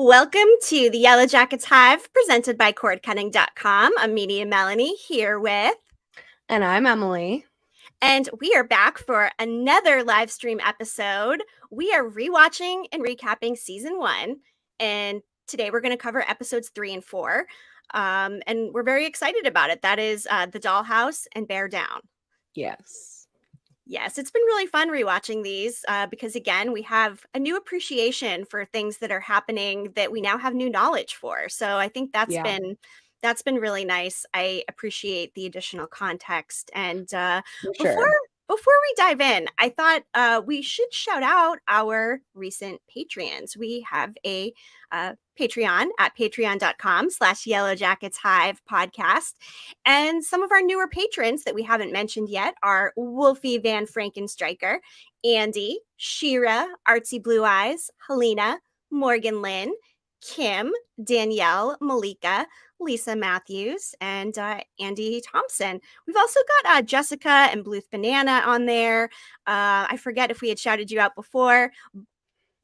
Welcome to the Yellowjackets Hive, presented by cordcutting.com. I'm Media Melanie here with... And I'm Emily. And we are back for another live stream episode. We are rewatching and recapping season 1. And today we're going to cover episodes 3 and 4. And we're very excited about it. That is The Dollhouse and Bear Down. Yes, it's been really fun rewatching these because, again, we have a new appreciation for things that are happening that we now have new knowledge for. So I think that's been really nice. I appreciate the additional context. And before we dive in, I thought we should shout out our recent Patreons. We have a Patreon at patreon.com/Yellowjackets Hive podcast. And some of our newer patrons that we haven't mentioned yet are Wolfie Van Frankenstriker, Andy, Shira, Artsy Blue Eyes, Helena, Morgan Lynn, Kim, Danielle, Malika, Lisa Matthews, and Andy Thompson. We've also got Jessica and Bluth Banana on there. I forget if we had shouted you out before.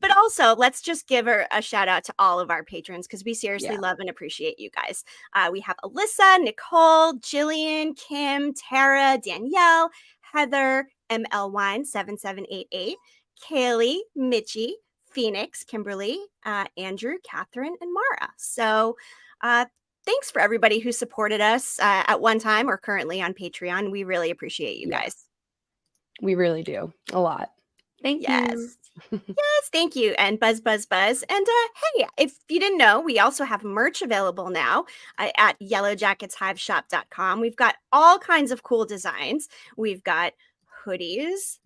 But also, let's just give a shout out to all of our patrons because we seriously love and appreciate you guys. We have Alyssa, Nicole, Jillian, Kim, Tara, Danielle, Heather, ML Wine 7788, Kaylee, Mitchie, Phoenix, Kimberly, Andrew, Catherine, and Mara. So thanks for everybody who supported us at one time or currently on Patreon. We really appreciate you guys. We really do. A lot. Thank you. Yes, thank you. And buzz. And hey, if you didn't know, we also have merch available now at yellowjacketshiveshop.com. We've got all kinds of cool designs. We've got hoodies,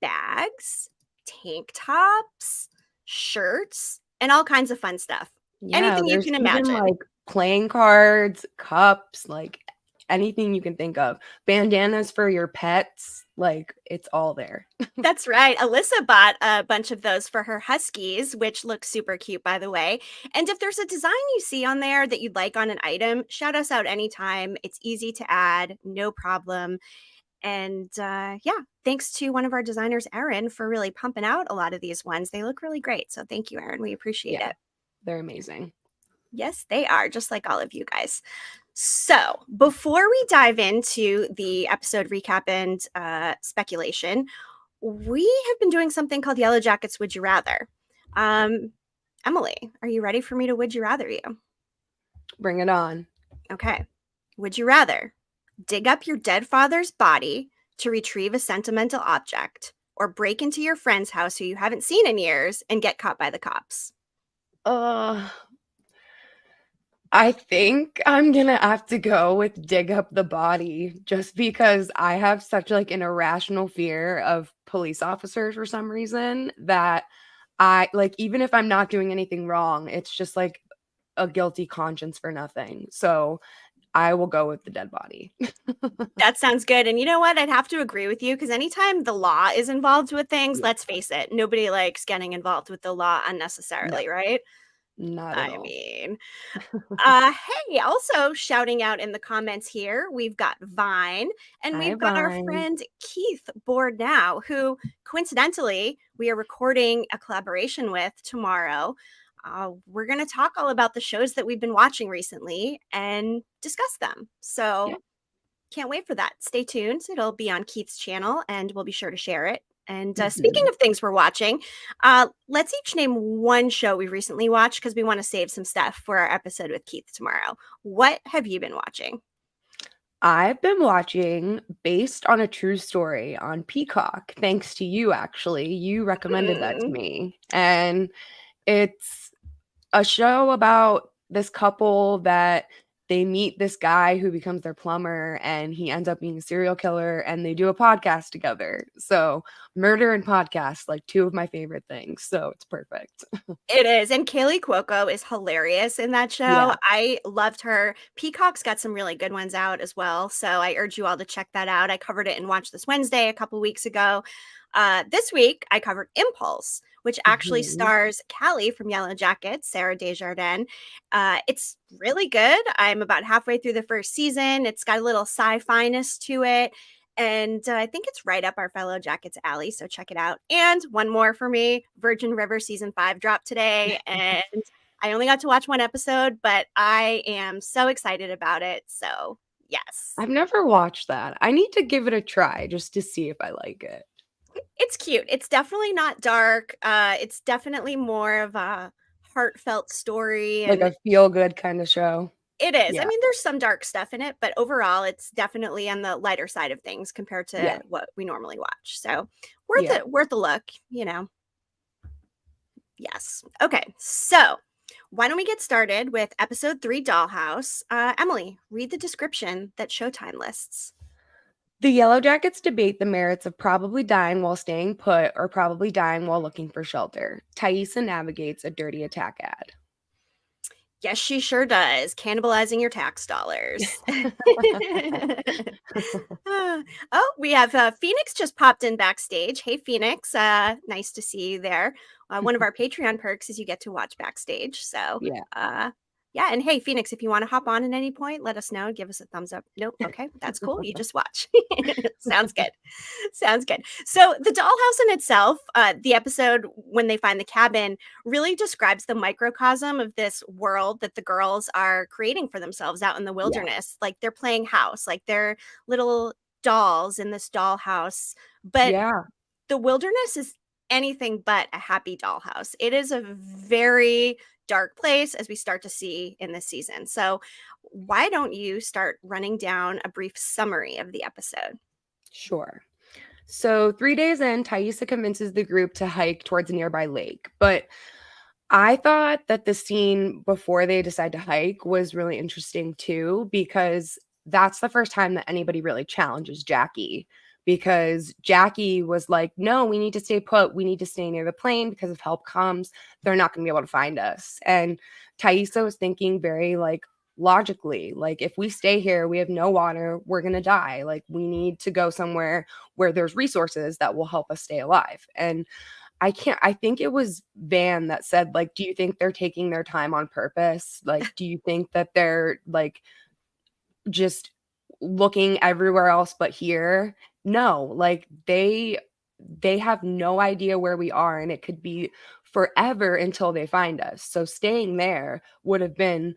bags, tank tops, shirts, and all kinds of fun stuff. Anything you can imagine. Like playing cards, cups, like anything you can think of. Bandanas for your pets. Like, it's all there. That's right. Alyssa bought a bunch of those for her huskies, which look super cute, by the way. And if there's a design you see on there that you'd like on an item, shout us out anytime. It's easy to add, no problem. And thanks to one of our designers, Erin, for really pumping out a lot of these ones. They look really great. So thank you, Erin. We appreciate it. They're amazing. Yes, they are, just like all of you guys. So before we dive into the episode recap and speculation, we have been doing something called Yellowjackets Would You Rather. Emily, are you ready for me to would you rather you? Bring it on. Okay. Would you rather dig up your dead father's body to retrieve a sentimental object or break into your friend's house who you haven't seen in years and get caught by the cops? I think I'm gonna have to go with dig up the body just because I have such like an irrational fear of police officers for some reason that I like, even if I'm not doing anything wrong, it's just like a guilty conscience for nothing. So I will go with the dead body. That sounds good. And you know what? I'd have to agree with you because anytime the law is involved with things, let's face it, nobody likes getting involved with the law unnecessarily, right? Not at all. Mean, hey, also shouting out in the comments here, we've got Vine and we've got our friend Keith Board Now, who coincidentally we are recording a collaboration with tomorrow. We're going to talk all about the shows that we've been watching recently and discuss them. So can't wait for that. Stay tuned. It'll be on Keith's channel and we'll be sure to share it. And speaking of things we're watching, let's each name one show we recently watched because we want to save some stuff for our episode with Keith tomorrow. What have you been watching? I've been watching Based on a True Story on Peacock, thanks to you, actually. You recommended that to me. And it's a show about this couple that they meet this guy who becomes their plumber and he ends up being a serial killer and they do a podcast together. So murder and podcast, like two of my favorite things. So it's perfect. It is. And Kaylee Cuoco is hilarious in that show. Yeah. I loved her. Peacock's got some really good ones out as well. So I urge you all to check that out. I covered it in Watch This Wednesday a couple weeks ago. This week, I covered Impulse, which actually stars Callie from Yellowjackets, Sarah Desjardins. It's really good. I'm about halfway through the first season. It's got a little sci-fi-ness to it. And I think it's right up our fellow Jackets alley. So check it out. And one more for me, Virgin River season 5 dropped today. And I only got to watch one episode, but I am so excited about it. So, yes. I've never watched that. I need to give it a try just to see if I like it. It's cute. It's definitely not dark. It's definitely more of a heartfelt story, Like and a feel-good kind of show. it is. I Yeah. mean, there's some dark stuff in it, but overall, it's definitely on the lighter side of things compared Yeah. to what we normally watch. So Yeah. worth a look, you know. Yes. Okay. So why don't we get started with episode 3, Dollhouse? Emily, read the description that Showtime lists. The Yellowjackets debate the merits of probably dying while staying put or probably dying while looking for shelter. Thaisa navigates a dirty attack ad. Yes, she sure does. Cannibalizing your tax dollars. Oh, we have Phoenix just popped in backstage. Hey, Phoenix. Nice to see you there. One of our Patreon perks is you get to watch backstage. So, Yeah. Yeah. And hey, Phoenix, if you want to hop on at any point, let us know. Give us a thumbs up. Nope. Okay. That's cool. You just watch. Sounds good. Sounds good. So, the dollhouse in itself, the episode when they find the cabin, really describes the microcosm of this world that the girls are creating for themselves out in the wilderness. Like they're playing house, like they're little dolls in this dollhouse. But Yeah. the wilderness is anything but a happy dollhouse. It is a very dark place, as we start to see in this season. So, why don't you start running down a brief summary of the episode? Sure. So 3 days in, Thaisa convinces the group to hike towards a nearby lake. But I thought that the scene before they decide to hike was really interesting too, because that's the first time that anybody really challenges Jackie. Because Jackie was like, no, we need to stay put. We need to stay near the plane because if help comes, they're not going to be able to find us. And Thaisa was thinking very like logically, like if we stay here, we have no water, we're going to die. Like we need to go somewhere where there's resources that will help us stay alive. And I think it was Van that said, like, do you think they're taking their time on purpose? Like, do you think that they're like just looking everywhere else but here? No, like they have no idea where we are, and it could be forever until they find us. So staying there would have been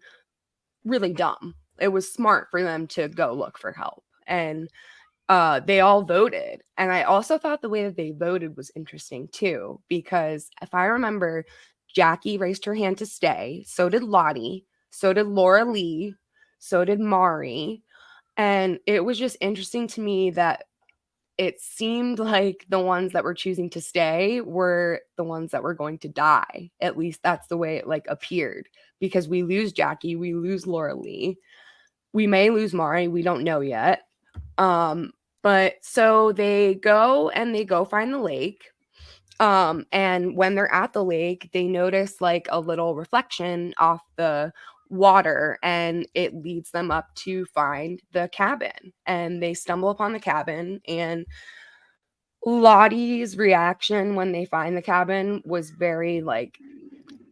really dumb. It was smart for them to go look for help. And they all voted. And I also thought the way that they voted was interesting too, because if I remember, Jackie raised her hand to stay. So did Lottie. So did Laura Lee. So did Mari. And it was just interesting to me that it seemed like the ones that were choosing to stay were the ones that were going to die. At least that's the way it like appeared, because we lose Jackie, we lose Laura Lee, we may lose Mari, we don't know yet. But so they go find the lake. And when they're at the lake, they notice like a little reflection off the water, and it leads them up to find the cabin. And they stumble upon the cabin, and Lottie's reaction when they find the cabin was very like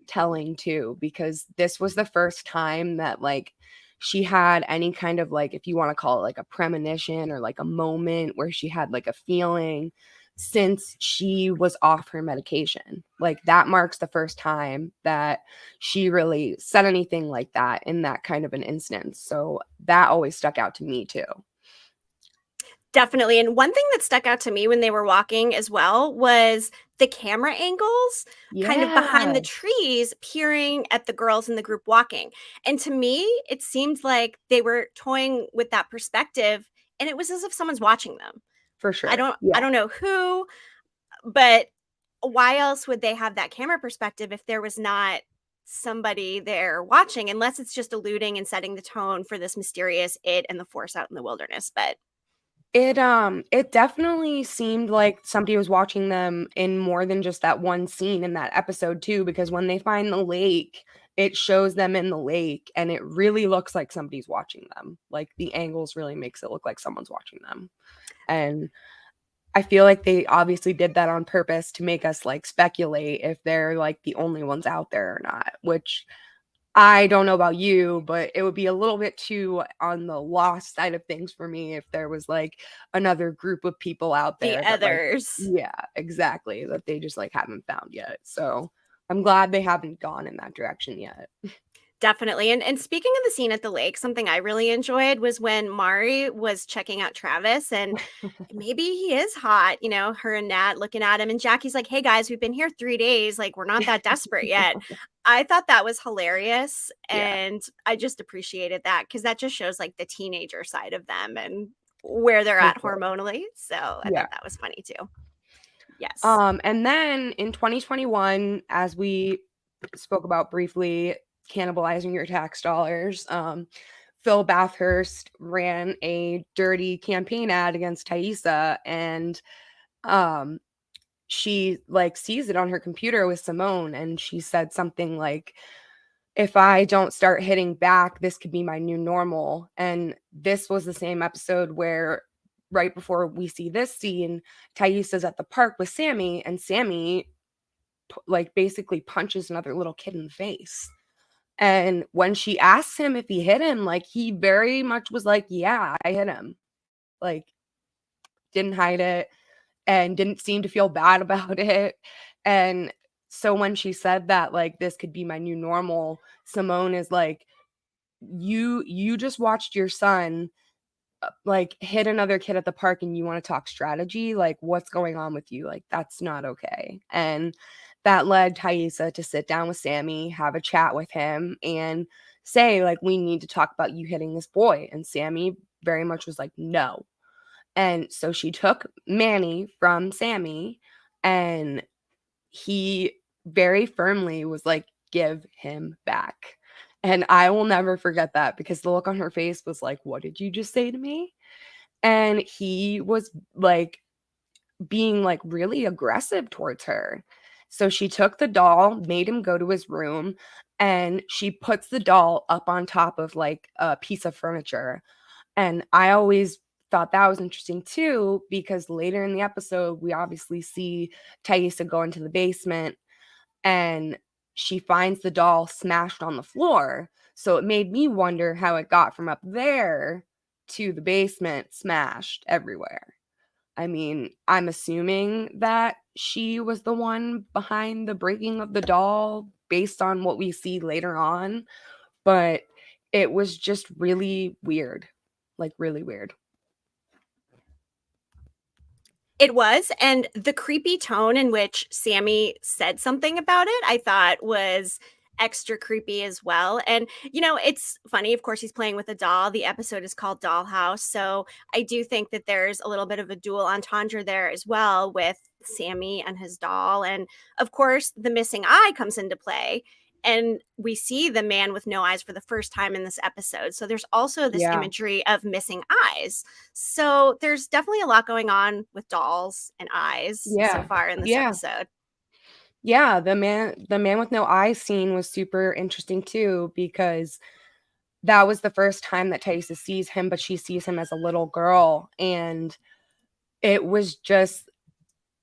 telling too, because this was the first time that like she had any kind of like, if you want to call it like a premonition or like a moment where she had like a feeling since she was off her medication. Like that marks the first time that she really said anything like that in that kind of an instance. So that always stuck out to me too. Definitely. And one thing that stuck out to me when they were walking as well was the camera angles kind of behind the trees, peering at the girls in the group walking. And to me, it seemed like they were toying with that perspective, and it was as if someone's watching them. For sure. I don't know who, but why else would they have that camera perspective if there was not somebody there watching, unless it's just alluding and setting the tone for this mysterious it and the force out in the wilderness. But it definitely seemed like somebody was watching them in more than just that one scene in that episode too, because when they find the lake, it shows them in the lake and it really looks like somebody's watching them. Like the angles really makes it look like someone's watching them. And I feel like they obviously did that on purpose to make us like speculate if they're like the only ones out there or not, which I don't know about you, but it would be a little bit too on the lost side of things for me if there was like another group of people out there the that, like, others. yeah, exactly, that they just like haven't found yet. So I'm glad they haven't gone in that direction yet. Definitely. And speaking of the scene at the lake, something I really enjoyed was when Mari was checking out Travis, and maybe he is hot, her and Nat looking at him, and Jackie's like, "Hey guys, we've been here 3 days. Like, we're not that desperate yet." I thought that was hilarious. Yeah, And I just appreciated that because that just shows like the teenager side of them and where they're for at sure. hormonally. So I Yeah. thought that was funny too. Yes. And then in 2021, as we spoke about briefly, cannibalizing your tax dollars, Phil Bathurst ran a dirty campaign ad against Thaisa, and she like sees it on her computer with Simone, and she said something like, if I don't start hitting back, this could be my new normal. And this was the same episode where right before we see this scene, Thaisa's at the park with Sammy, and Sammy like basically punches another little kid in the face. And when she asks him if he hit him, like he very much was like, yeah, I hit him. Like didn't hide it and didn't seem to feel bad about it. And so when she said that like this could be my new normal, Simone is like, you just watched your son like hit another kid at the park and you want to talk strategy, like what's going on with you? Like that's not okay. And that led Thaisa to sit down with Sammy, have a chat with him, and say like we need to talk about you hitting this boy. And Sammy very much was like no. And so she took Manny from Sammy, and he very firmly was like, give him back. And I will never forget that because the look on her face was like, what did you just say to me? And he was like being like really aggressive towards her. So she took the doll, made him go to his room, and she puts the doll up on top of like a piece of furniture. And I always thought that was interesting too, because later in the episode, we obviously see Thaisa go into the basement and she finds the doll smashed on the floor. So it made me wonder how it got from up there to the basement smashed everywhere. I mean, I'm assuming that she was the one behind the breaking of the doll based on what we see later on, but it was just really weird. Like, really weird. It was, and the creepy tone in which Sammy said something about it, I thought was extra creepy as well. And it's funny, of course, he's playing with a doll. The episode is called Dollhouse, so I do think that there's a little bit of a dual entendre there as well with Sammy and his doll. And of course, the missing eye comes into play. And we see the man with no eyes for the first time in this episode. So there's also this Yeah. imagery of missing eyes. So there's definitely a lot going on with dolls and eyes so Yeah. far in this Yeah. episode. Yeah, the man with no eyes scene was super interesting too, because that was the first time that Thaisa sees him, but she sees him as a little girl. And it was just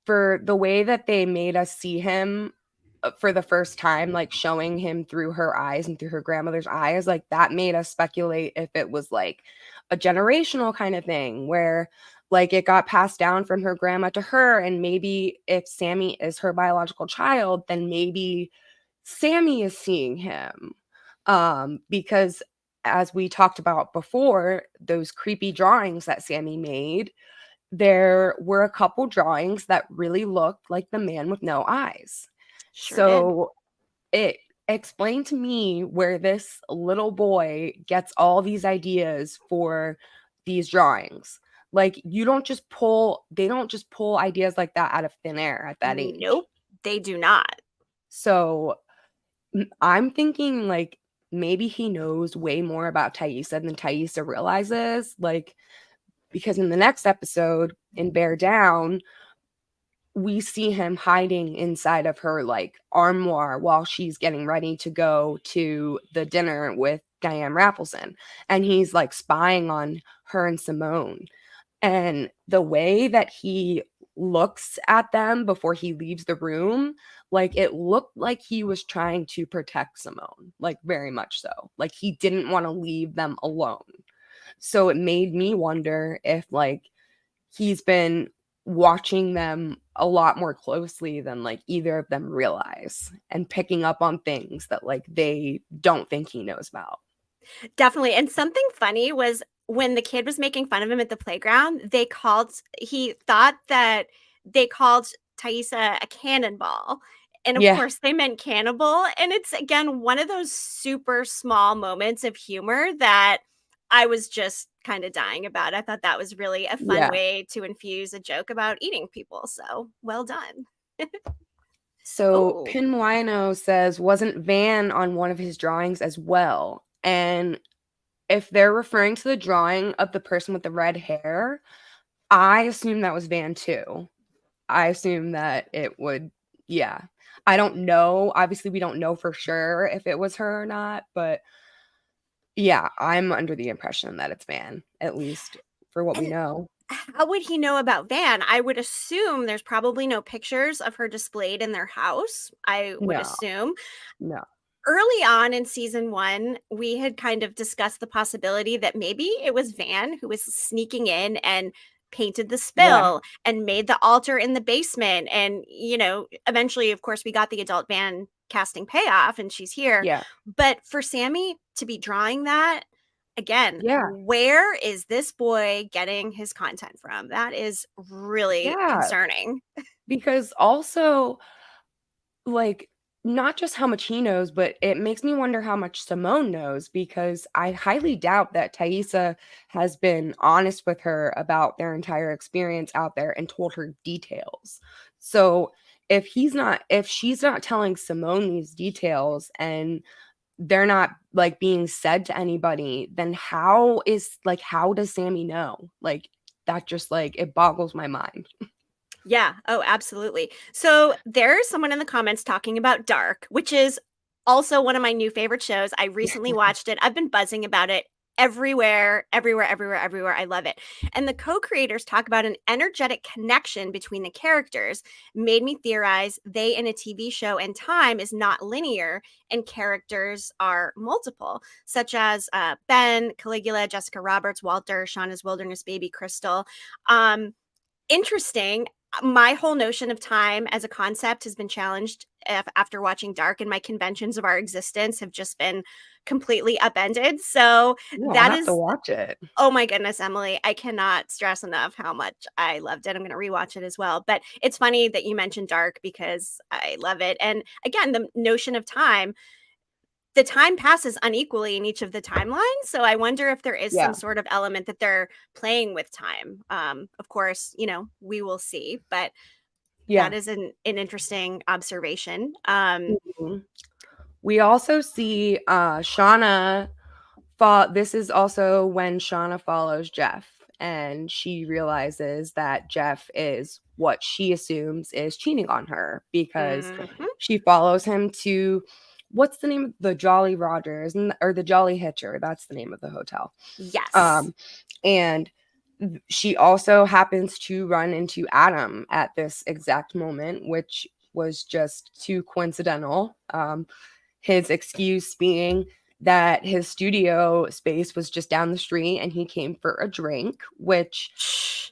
for the way that they made us see him for the first time, like showing him through her eyes and through her grandmother's eyes, like that made us speculate if it was like a generational kind of thing where like it got passed down from her grandma to her. And maybe if Sammy is her biological child, then maybe Sammy is seeing him. Because as we talked about before, those creepy drawings that Sammy made, there were a couple drawings that really looked like the man with no eyes. Sure did. So it explained to me where this little boy gets all these ideas for these drawings. Like they don't just pull ideas like that out of thin air at that age. Nope, they do not. So I'm thinking like maybe he knows way more about Thaisa than Thaisa realizes. Like, because in the next episode in Bear Down, we see him hiding inside of her like armoire while she's getting ready to go to the dinner with Diane Raffleson. And he's like spying on her and Simone. And the way that he looks at them before he leaves the room, like it looked like he was trying to protect Simone, like very much so. Like he didn't want to leave them alone. So it made me wonder if like he's been watching them a lot more closely than like either of them realize, and picking up on things that like they don't think he knows about. Definitely. And something funny was when the kid was making fun of him at the playground, he thought that they called Thaisa a cannonball. And of Yeah. course, they meant cannibal. And it's, again, one of those super small moments of humor that I was just kind of dying about. I thought that was really a fun Yeah. way to infuse a joke about eating people. So well done. So Oh, Pin Wino says, wasn't Van on one of his drawings as well? And if they're referring to the drawing of the person with the red hair, I assume that was Van too. I assume that it would, yeah. I don't know. Obviously, we don't know for sure if it was her or not, but yeah, I'm under the impression that it's Van, at least for what we and know. how would he know about Van? I would assume there's probably no pictures of her displayed in their house. I would No, assume. no. Early on in season 1, we had kind of discussed the possibility that maybe it was Van who was sneaking in and painted the Yeah, spill and made the altar in the basement. And, eventually, of course, we got the adult Van casting payoff and she's here. yeah, But for Sammy to be drawing that, again, yeah, where is this boy getting his content from? That is really yeah. concerning. Because also, like, not just how much he knows, but it makes me wonder how much Simone knows, because I highly doubt that Thaisa has been honest with her about their entire experience out there and told her details. So if she's not telling Simone these details and they're not like being said to anybody, then how does Sammy know? Like, that just like it boggles my mind. Yeah. Oh, absolutely. So there's someone in the comments talking about Dark, which is also one of my new favorite shows. I recently watched it. I've been buzzing about it everywhere, everywhere, everywhere, everywhere. I love it. And the co-creators talk about an energetic connection between the characters, made me theorize they in a TV show and time is not linear and characters are multiple, such as Ben, Caligula, Jessica Roberts, Walter, Shauna's Wilderness Baby, Crystal. Interesting. My whole notion of time as a concept has been challenged after watching Dark, and my conventions of our existence have just been completely upended. So No, I'll that have to is, watch it. oh my goodness, Emily, I cannot stress enough how much I loved it. I'm going to rewatch it as well. But it's funny that you mentioned Dark because I love it. And again, the notion of time, the time passes unequally in each of the timelines. So I wonder if there is Yeah. some sort of element that they're playing with time. Of course, we will see, but that Yeah. is an interesting observation. Mhm. We also see Shauna this is also when Shauna follows Jeff, and she realizes that Jeff is what she assumes is cheating on her, because Mhm. she follows him to, what's the name of the Jolly Rogers, or the Jolly Hitcher, that's the name of the hotel. Yes. Um and she also happens to run into Adam at this exact moment, which was just too coincidental. His excuse being that his studio space was just down the street and he came for a drink, which Shh.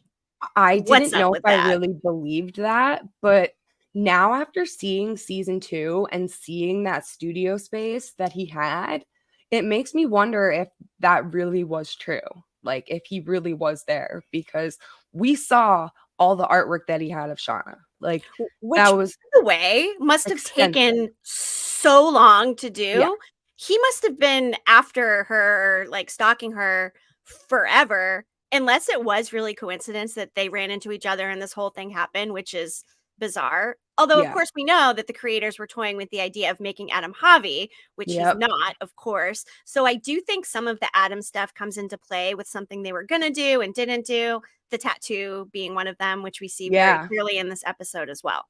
I What's didn't up know if with I that? really believed that. But now, after seeing season 2 and seeing that studio space that he had, it makes me wonder if that really was true. Like, if he really was there, because we saw all the artwork that he had of Shauna. Like, that Which, by was the way, must have extensive. taken so long to Yeah. do. He must have been after her, like stalking her forever, unless it was really coincidence that they ran into each other and this whole thing happened, which is bizarre. Although, of Yeah. course, we know that the creators were toying with the idea of making Adam Javi, which he's Yep. not, of course. So I do think some of the Adam stuff comes into play with something they were going to do and didn't do, the tattoo being one of them, which we see very Yeah. clearly in this episode as well.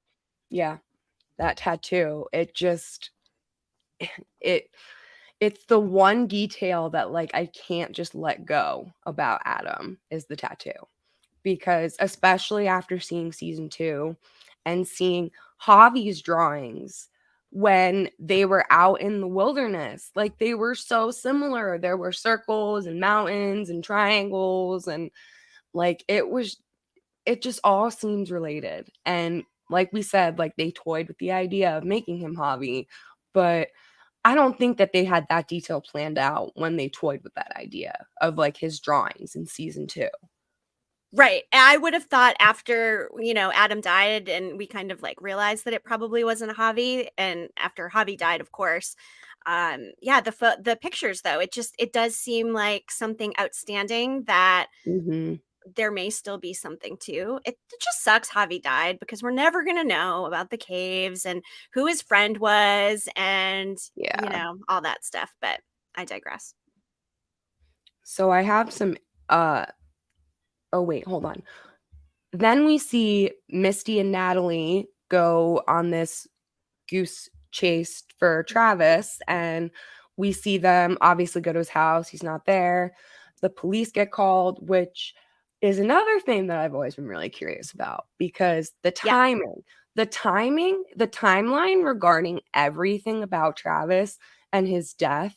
Yeah. That tattoo. It just it it's the one detail that like I can't just let go about Adam, is the tattoo. Because especially after seeing season 2 and seeing Javi's drawings when they were out in the wilderness, like they were so similar. There were circles and mountains and triangles, and like it just all seems related. And like we said, like they toyed with the idea of making him Javi, but I don't think that they had that detail planned out when they toyed with that idea of like his drawings in season 2. Right. I would have thought after, Adam died and we kind of like realized that it probably wasn't Javi. And after Javi died, of course. Yeah, the pictures though, it does seem like something outstanding that Mm-hmm. there may still be something to. It just sucks Javi died because we're never gonna know about the caves and who his friend was and Yeah. all that stuff. But I digress. So I have some oh wait, hold on. Then we see Misty and Natalie go on this goose chase for Travis, and we see them obviously go to his house. He's not there. The police get called, which is another thing that I've always been really curious about, because the Yeah, timeline regarding everything about Travis and his death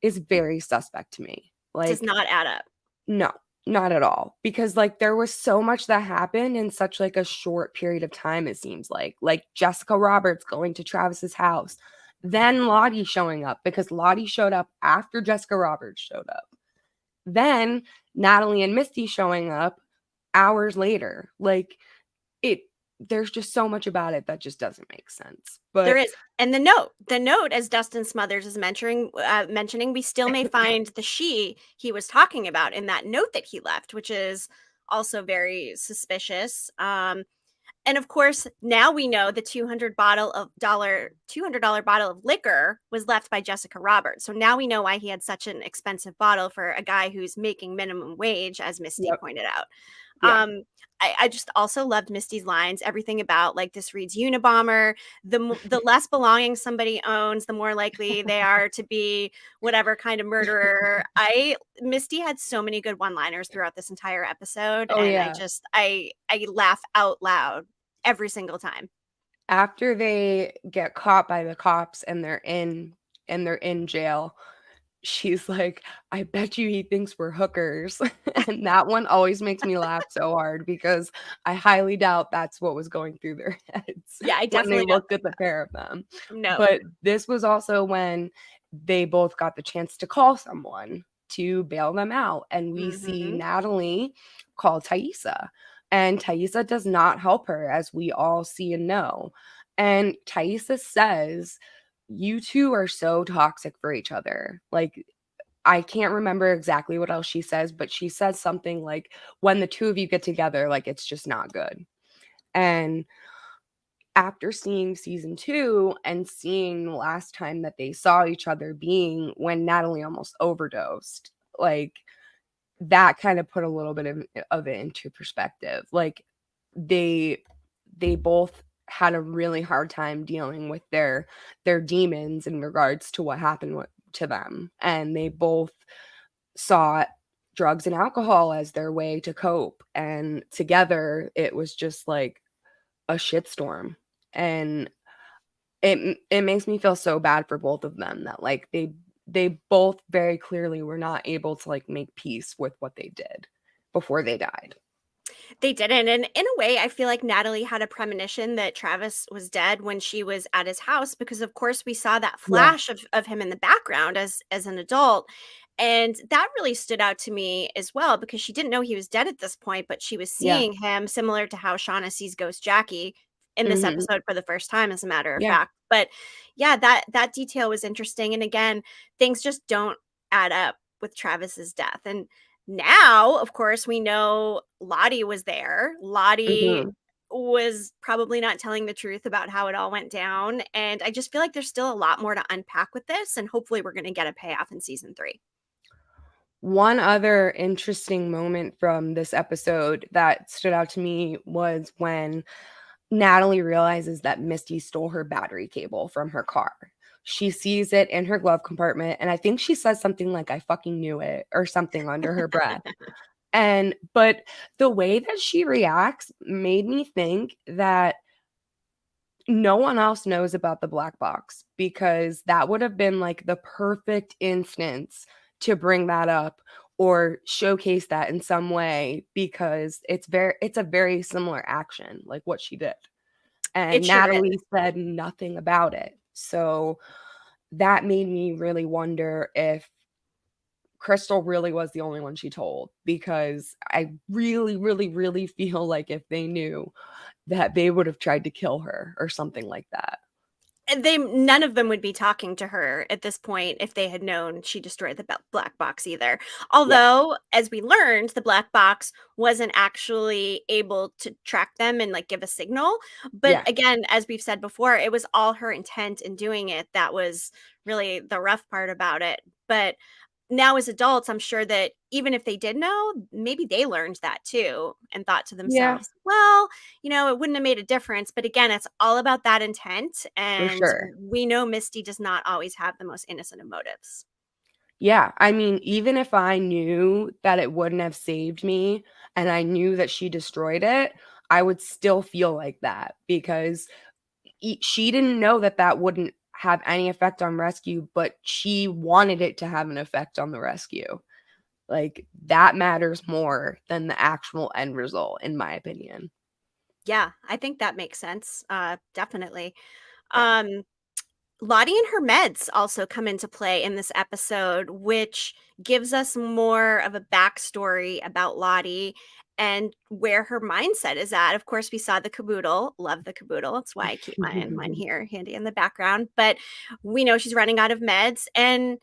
is very suspect to me. does Like, not add up. no, not at all. Because like there was so much that happened in such like a short period of time, it seems like Jessica Roberts going to Travis's house, then Lottie showing up because Lottie showed up after Jessica Roberts showed up. Then Natalie and Misty showing up hours later. Like it there's just so much about it that just doesn't make sense. There But is. And the note, as Dustin Smothers is mentioning, we still may find the she he was talking about in that note that he left, which is also very suspicious. And of course, now we know the $200 bottle of liquor was left by Jessica Roberts. So now we know why he had such an expensive bottle for a guy who's making minimum wage, as Misty yep, pointed out. yep. I just also loved Misty's lines. Everything about like this reads Unabomber. The less belongings somebody owns, the more likely they are to be whatever kind of murderer. Misty had so many good one-liners throughout this entire episode, Oh and yeah. I laugh out loud every single time. After they get caught by the cops and they're in jail, she's like, I bet you he thinks we're hookers. And that one always makes me laugh so hard because I highly doubt that's what was going through their heads Yeah, I when they definitely don't looked at the pair of them. know. But this was also when they both got the chance to call someone to bail them out. And we see Hmm. Natalie call Thaisa. And Thaisa does not help her, as we all see and know. And Thaisa says, you two are so toxic for each other. Like, I can't remember exactly what else she says, but she says something like, when the two of you get together, like, it's just not good. And after seeing season 2 and seeing the last time that they saw each other being when Natalie almost overdosed, like, that kind of put a little bit of it into perspective. Like, they both had a really hard time dealing with their demons in regards to what happened to them, and they both saw drugs and alcohol as their way to cope, and together it was just like a shitstorm. And it makes me feel so bad for both of them that like they both very clearly were not able to like make peace with what they did before they died. They didn't. And in a way, I feel like Natalie had a premonition that Travis was dead when she was at his house, because of course we saw that Yeah. flash of him in the background as an adult. And that really stood out to me as well, because she didn't know he was dead at this point, but she was Yeah. seeing him similar to how Shauna sees Ghost Jackie in this Mhm. episode for the first time, as a matter of Yeah. fact. But yeah, that detail was interesting. And again, things just don't add up with Travis's death. And now, of course, we know Lottie was there. Lottie Mhm. was probably not telling the truth about how it all went down. And I just feel like there's still a lot more to unpack with this. And hopefully, we're going to get a payoff in season 3. One other interesting moment from this episode that stood out to me was when Natalie realizes that Misty stole her battery cable from her car. She sees it in her glove compartment, and I think she says something like, I fucking knew it, or something under her breath. But the way that she reacts made me think that no one else knows about the black box, because that would have been like the perfect instance to bring that up, or showcase that in some way, because it's a very similar action, like what she did. And It sure Natalie is. said nothing about it. So that made me really wonder if Crystal really was the only one she told, because I really, really, really feel like if they knew, that they would have tried to kill her or something like that. None of them would be talking to her at this point if they had known she destroyed the black box either. Yeah. Although, as we learned, the black box wasn't actually able to track them and like give a signal. But Yeah. again, as we've said before, it was all her intent in doing it that was really the rough part about it. But now as adults, I'm sure that even if they did know, maybe they learned that too and thought to Yeah, themselves, well, it wouldn't have made a difference. But again, it's all about that intent. for And sure. we know Misty does not always have the most innocent of motives. Yeah, I mean, even if I knew that it wouldn't have saved me and I knew that she destroyed it, I would still feel like that, because she didn't know that that wouldn't have any effect on rescue, but she wanted it to have an effect on the rescue. Like, that matters more than the actual end result, in my opinion. Yeah, I think that makes sense. Definitely. Yeah. Um, Lottie and her meds also come into play in this episode, which gives us more of a backstory about Lottie and where her mindset is at. Of course, we saw the caboodle. Love the caboodle. That's why I keep mine here handy in the background. But we know she's running out of meds. And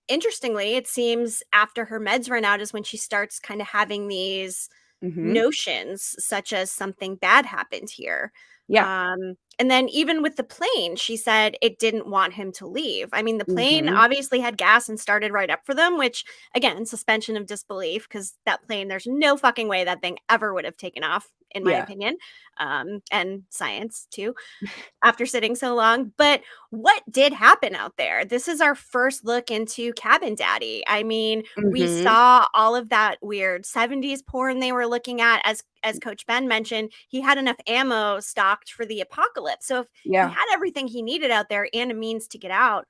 interestingly, it seems after her meds run out is when she starts kind of having these Mhm. notions, such as something bad happened here. Yeah. And then even with the plane, she said it didn't want him to leave. I mean, the plane Mhm. obviously had gas and started right up for them, which again, suspension of disbelief, because that plane, there's no fucking way that thing ever would have taken off, in my Yeah. opinion. And science too, after sitting so long. But what did happen out there? This is our first look into Cabin Daddy. I mean, we Mhm. saw all of that weird 70s porn they were looking at. As Coach Ben mentioned, he had enough ammo stocked for the apocalypse. So if he Yeah. had everything he needed out there and a means to get out,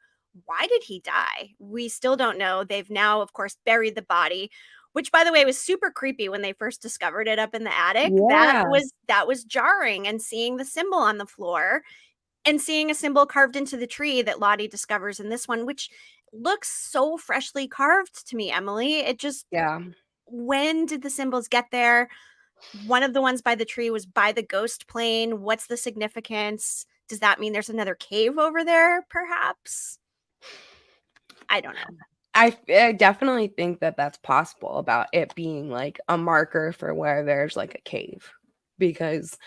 why did he die? We still don't know. They've now, of course, buried the body, which by the way was super creepy when they first discovered it up in the attic. That Yeah. was jarring, and seeing the symbol on the floor and seeing a symbol carved into the tree that Lottie discovers in this one, which looks so freshly carved to me, Emily. It just, Yeah. when did the symbols get there? One of the ones by the tree was by the ghost plane. What's the significance? Does that mean there's another cave over there, perhaps? I don't know. I definitely think that that's possible, about it being like a marker for where there's like a cave, because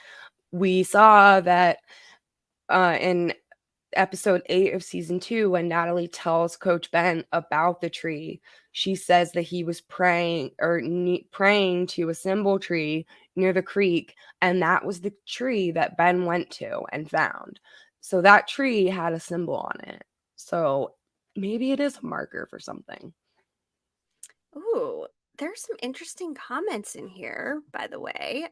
we saw that in episode 8 of season 2, when Natalie tells Coach Ben about the tree, she says that he was praying to a symbol tree near the creek, and that was the tree that Ben went to and found. So that tree had a symbol on it. So maybe it is a marker for something. Ooh, there's some interesting comments in here, by the way.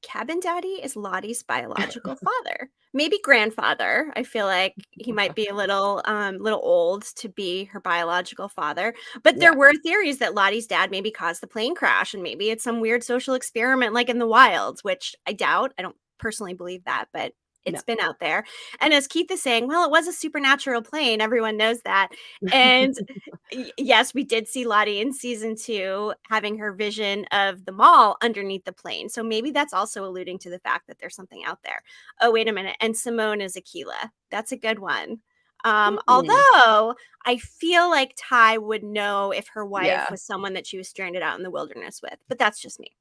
Cabin Daddy is Lottie's biological father. Maybe grandfather. I feel like he might be a little old to be her biological father. But Yeah. there were theories that Lottie's dad maybe caused the plane crash, and maybe it's some weird social experiment like in the wilds, which I doubt. I don't personally believe that, but No. it's been out there. And as Keith is saying, well, it was a supernatural plane. Everyone knows that. And yes, we did see Lottie in season 2 having her vision of the mall underneath the plane. So maybe that's also alluding to the fact that there's something out there. Oh, wait a minute. And Simone is Aquila. That's a good one. Hmm. Although I feel like Ty would know if her wife Yeah. was someone that she was stranded out in the wilderness with, but that's just me.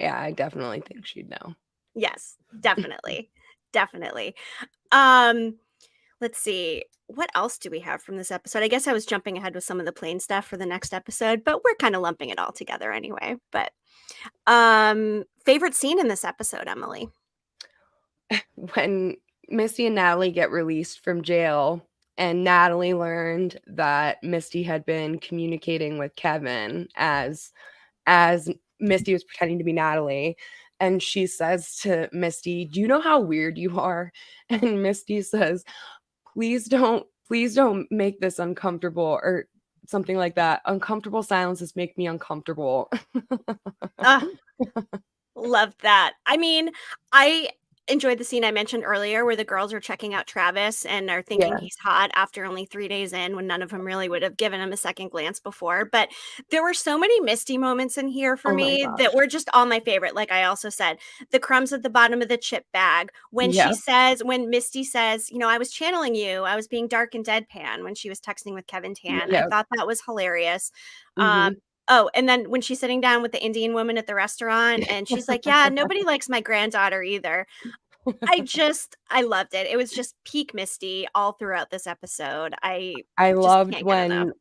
Yeah, I definitely think she'd know. Yes, definitely. Definitely. Um, let's see. What else do we have from this episode? I guess I was jumping ahead with some of the plain stuff for the next episode, but we're kind of lumping it all together anyway. But favorite scene in this episode, Emily? When Misty and Natalie get released from jail, and Natalie learned that Misty had been communicating with Kevin as Misty was pretending to be Natalie, and she says to Misty, "Do you know how weird you are?" And Misty says, please don't make this uncomfortable," or something like that. Uncomfortable silences make me uncomfortable. Loved that. I mean, I enjoyed the scene I mentioned earlier where the girls are checking out Travis and are thinking Yeah. he's hot after only 3 days in, when none of them really would have given him a second glance before. But there were so many Misty moments in here for Oh my me gosh. that were just all my favorite. Like I also said, the crumbs at the bottom of the chip bag. When Yeah. when Misty says, I was channeling you, I was being dark and deadpan when she was texting with Kevin Tan. I Yeah. thought that was hilarious. Mhm. Oh, and then when she's sitting down with the Indian woman at the restaurant and she's like, "Yeah, nobody likes my granddaughter either." I loved it. It was just peak Misty all throughout this episode. I I just loved can't get enough. when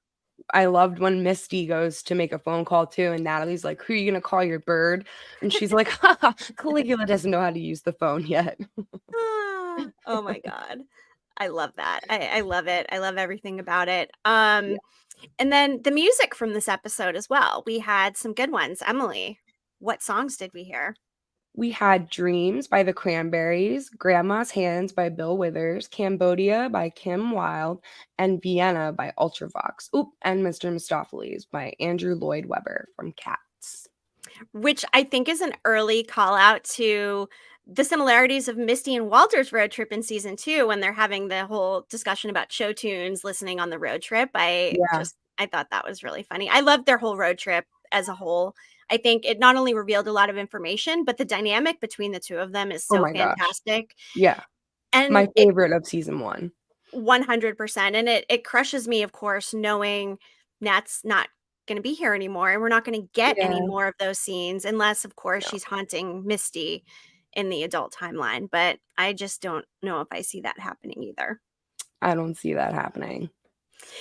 I loved when Misty goes to make a phone call too, and Natalie's like, "Who are you gonna call your bird?" And she's like, "Ha, Caligula doesn't know how to use the phone yet." Oh my god. I love that. I love it. I love everything about it. Yeah. And then the music from this episode as well. We had some good ones. Emily, what songs did we hear? We had Dreams by the Cranberries, Grandma's Hands by Bill Withers, Cambodia by Kim Wilde, and Vienna by Ultravox. Oop, and Mr. Mistopheles by Andrew Lloyd Webber from Cats. Which I think is an early call out to the similarities of Misty and Walter's road trip in season 2 when they're having the whole discussion about show tunes listening on the road trip. Yeah. I thought that was really funny. I loved their whole road trip as a whole. I think it not only revealed a lot of information, but the dynamic between the two of them is Oh so my gosh. fantastic. Yeah. And My it favorite of season 1. 100%. And it crushes me, of course, knowing Nat's not going to be here anymore. And we're not going to get any Yeah. more of those scenes unless, of course, No, she's haunting Misty in the adult timeline. But I just don't know if I see that happening either. I don't see that happening.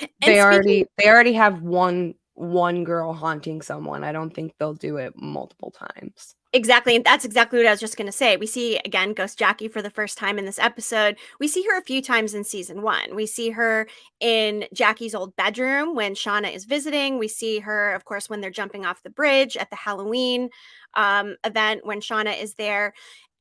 And speaking They already have one girl haunting someone. I don't think they'll do it multiple times. Exactly. And that's exactly what I was just going to say. We see, again, Ghost Jackie for the first time in this episode. We see her a few times in season 1. We see her in Jackie's old bedroom when Shauna is visiting. We see her, of course, when they're jumping off the bridge at the Halloween event when Shauna is there.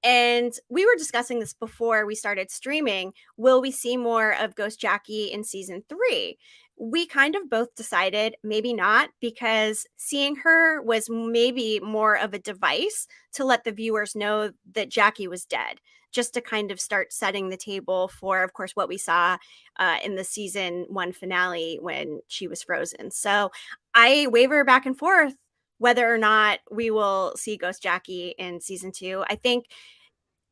And we were discussing this before we started streaming. Will we see more of Ghost Jackie in season 3? We kind of both decided maybe not, because seeing her was maybe more of a device to let the viewers know that Jackie was dead, just to kind of start setting the table for, of course, what we saw in the season 1 finale when she was frozen. So I waver back and forth whether or not we will see Ghost Jackie in season 2. I think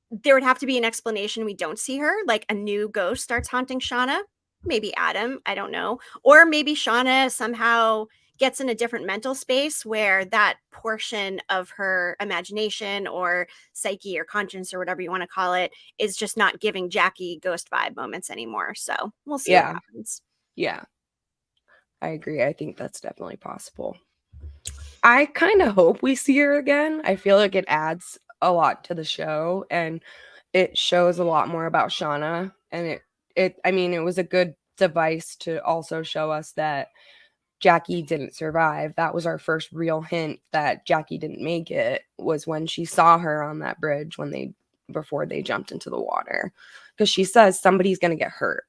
there would have to be an explanation we don't see her, like a new ghost starts haunting Shauna, maybe Adam, I don't know. Or maybe Shauna somehow gets in a different mental space where that portion of her imagination or psyche or conscience or whatever you want to call it is just not giving Jackie ghost vibe moments anymore. So we'll see what Yeah. happens. Yeah. I agree. I think that's definitely possible. I kind of hope we see her again. I feel like it adds a lot to the show and it shows a lot more about Shauna, and it was a good device to also show us that Jackie didn't survive. That was our first real hint that Jackie didn't make it, was when she saw her on that bridge before they jumped into the water, because she says somebody's going to get hurt.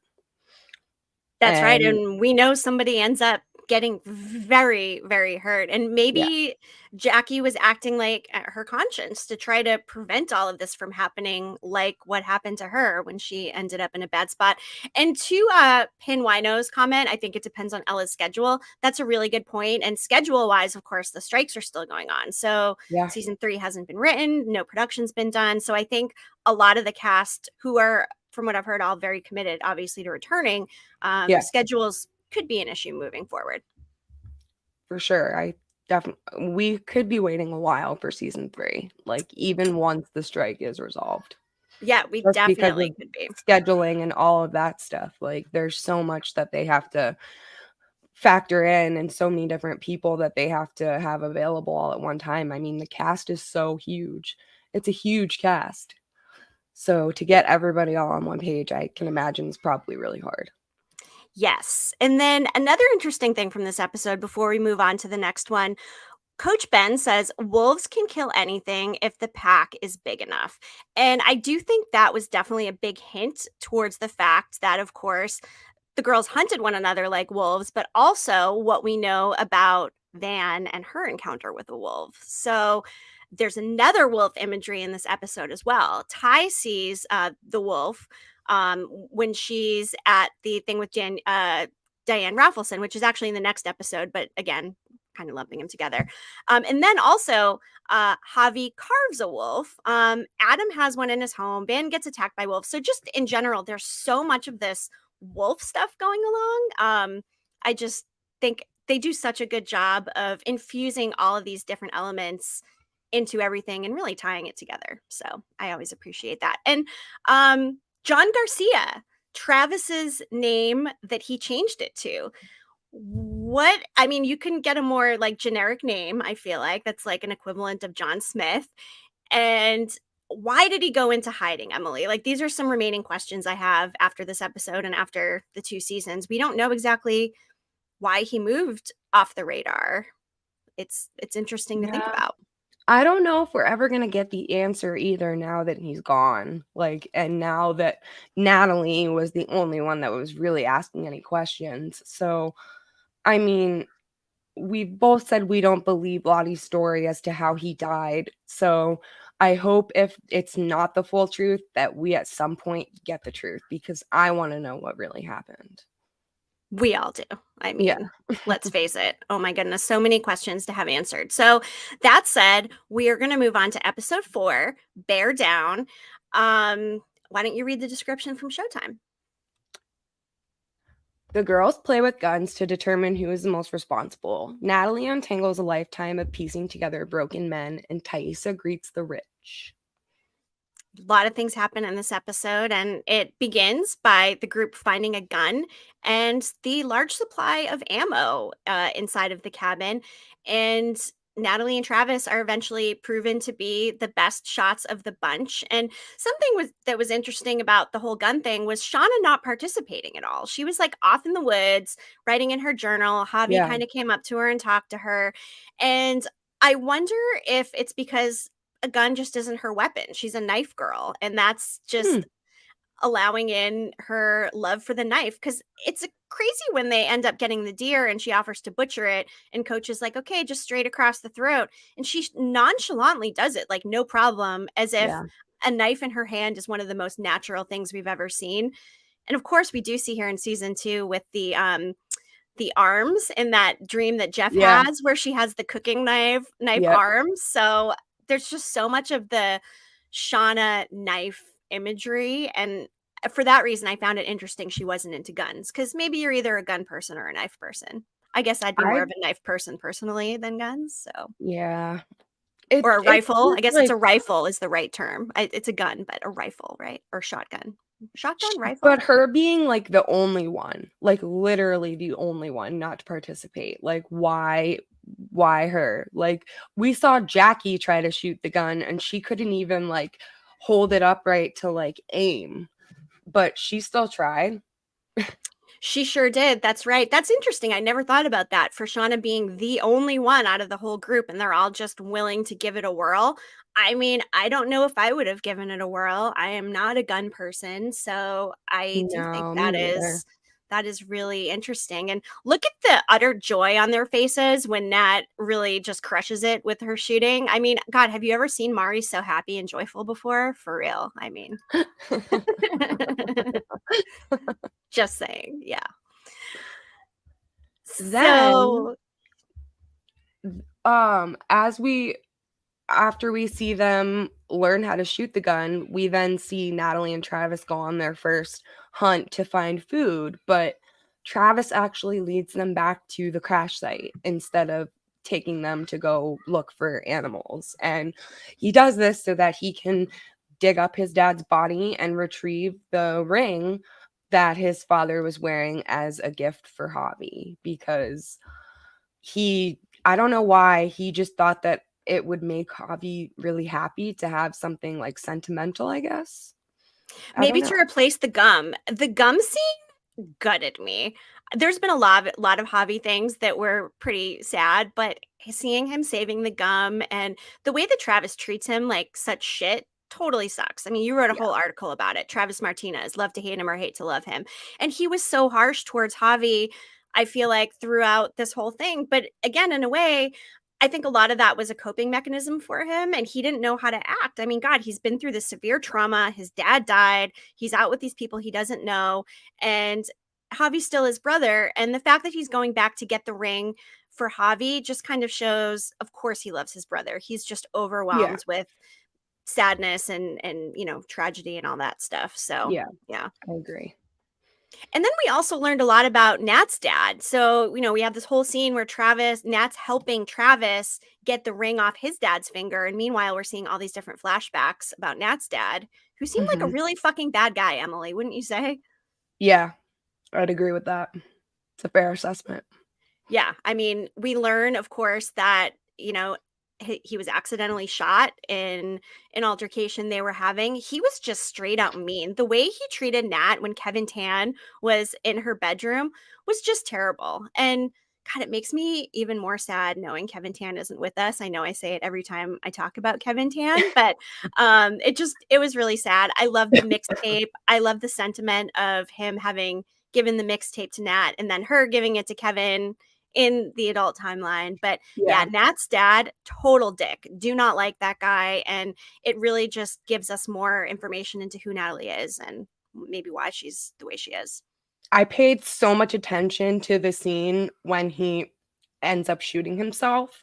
That's right. And And we know somebody ends up getting very, very hurt. And yeah, maybe Jackie was acting like her conscience to try to prevent all of this from happening, like what happened to her when she ended up in a bad spot. And to Pin Wino's comment, I think it depends on Ella's schedule. That's a really good point. And schedule wise, of course, the strikes are still going on. So yeah, season 3 hasn't been written, no production's been done. So I think a lot of the cast, who are, from what I've heard, all very committed, obviously, to returning, yeah, schedules could be an issue moving forward. for sure. We could be waiting a while for season 3, like even once the strike is resolved. Yeah, we Just because definitely of could be. scheduling and all of that stuff. Like there's so much that they have to factor in and so many different people that they have to have available all at one time. I mean, the cast is so huge. It's a huge cast. So to get everybody all on one page, I can imagine is probably really hard. Yes. And then another interesting thing from this episode before we move on to the next one, Coach Ben says wolves can kill anything if the pack is big enough. And I do think that was definitely a big hint towards the fact that, of course, the girls hunted one another like wolves, but also what we know about Van and her encounter with a wolf. So there's another wolf imagery in this episode as well. Ty sees the wolf when she's at the thing with Diane Raffleson, which is actually in the next episode, but again, kind of lumping them together. And then also, Javi carves a wolf. Adam has one in his home. Van gets attacked by wolves. So just in general, there's so much of this wolf stuff going along. I just think they do such a good job of infusing all of these different elements into everything and really tying it together. So I always appreciate that. And John Garcia, Travis's name that he changed it to. What, I mean, you can get a more like generic name, I feel like that's like an equivalent of John Smith. And why did he go into hiding, Emily? Like, these are some remaining questions I have after this episode and after the 2 seasons. We don't know exactly why he moved off the radar. It's interesting to think about. I don't know if we're ever going to get the answer either now that he's gone. Like, and now that Natalie was the only one that was really asking any questions. So, I mean, we both said we don't believe Lottie's story as to how he died. So I hope if it's not the full truth that we at some point get the truth, because I want to know what really happened. We all do. I mean, let's face it. Oh my goodness, so many questions to have answered. So that said, we are going to move on to episode 4, Bear Down. Why don't you read the description from Showtime? The girls play with guns to determine who is the most responsible. Natalie untangles a lifetime of piecing together broken men, and Taissa greets the rich. A lot of things happen in this episode, and it begins by the group finding a gun and the large supply of ammo inside of the cabin. And Natalie and Travis are eventually proven to be the best shots of the bunch. And something that was interesting about the whole gun thing was Shauna not participating at all. She was like off in the woods, writing in her journal. Javi kind of came up to her and talked to her. And I wonder if it's because a gun just isn't her weapon. She's a knife girl, and that's just allowing in her love for the knife, because it's crazy when they end up getting the deer and she offers to butcher it and Coach is like, okay, just straight across the throat, and she nonchalantly does it like no problem, as if a knife in her hand is one of the most natural things we've ever seen. And of course we do see here in season 2 with the arms in that dream that Jeff has, where she has the cooking knife arms. So there's just so much of the Shauna knife imagery. And for that reason, I found it interesting she wasn't into guns, because maybe you're either a gun person or a knife person. I guess I'd be more of a knife person personally than guns. So or a rifle. I guess it's a rifle is the right term. It's a gun, but a rifle, right? Or shotgun. Shotgun, rifle. But her being like the only one, like literally the only one not to participate. Like, why her? Like, we saw Jackie try to shoot the gun and she couldn't even like hold it upright to like aim, but she still tried. She sure did. That's right. That's interesting. I never thought about that, for Shauna being the only one out of the whole group and they're all just willing to give it a whirl. I mean, I don't know if I would have given it a whirl. I am not a gun person, so I do think that is really interesting. And look at the utter joy on their faces when Nat really just crushes it with her shooting. I mean, God, have you ever seen Mari so happy and joyful before? For real. I mean, just saying. Yeah. Then, after we see them learn how to shoot the gun, we then see Natalie and Travis go on their first hunt to find food, but Travis actually leads them back to the crash site instead of taking them to go look for animals. And he does this so that he can dig up his dad's body and retrieve the ring that his father was wearing as a gift for Javi, because I don't know why, he just thought that it would make Javi really happy to have something like sentimental, I guess. Maybe to replace the gum. The gum scene gutted me. There's been a lot of Javi things that were pretty sad, but seeing him saving the gum and the way that Travis treats him like such shit totally sucks. I mean, you wrote a whole article about it. Travis Martinez, love to hate him or hate to love him. And he was so harsh towards Javi, I feel like, throughout this whole thing. But again, in a way, I think a lot of that was a coping mechanism for him, and he didn't know how to act. I mean, God, he's been through this severe trauma. His dad died. He's out with these people he doesn't know. And Javi's still his brother. And the fact that he's going back to get the ring for Javi just kind of shows, of course, he loves his brother. He's just overwhelmed with sadness and tragedy and all that stuff. So yeah, I agree. And then we also learned a lot about Nat's dad. So we have this whole scene where Nat's helping Travis get the ring off his dad's finger, and meanwhile we're seeing all these different flashbacks about Nat's dad, who seemed like a really fucking bad guy. Emily, wouldn't you say? Yeah, I'd agree with that. It's a fair assessment. Yeah, I mean, we learn, of course, that he was accidentally shot in an altercation they were having. He was just straight out mean. The way he treated Nat when Kevin Tan was in her bedroom was just terrible. And God, it makes me even more sad knowing Kevin Tan isn't with us. I know I say it every time I talk about Kevin Tan, but it was really sad. I love the mixtape. I love the sentiment of him having given the mixtape to Nat and then her giving it to Kevin in the adult timeline. But yeah, Nat's dad, total dick. Do not like that guy. And it really just gives us more information into who Natalie is and maybe why she's the way she is. I paid so much attention to the scene when he ends up shooting himself,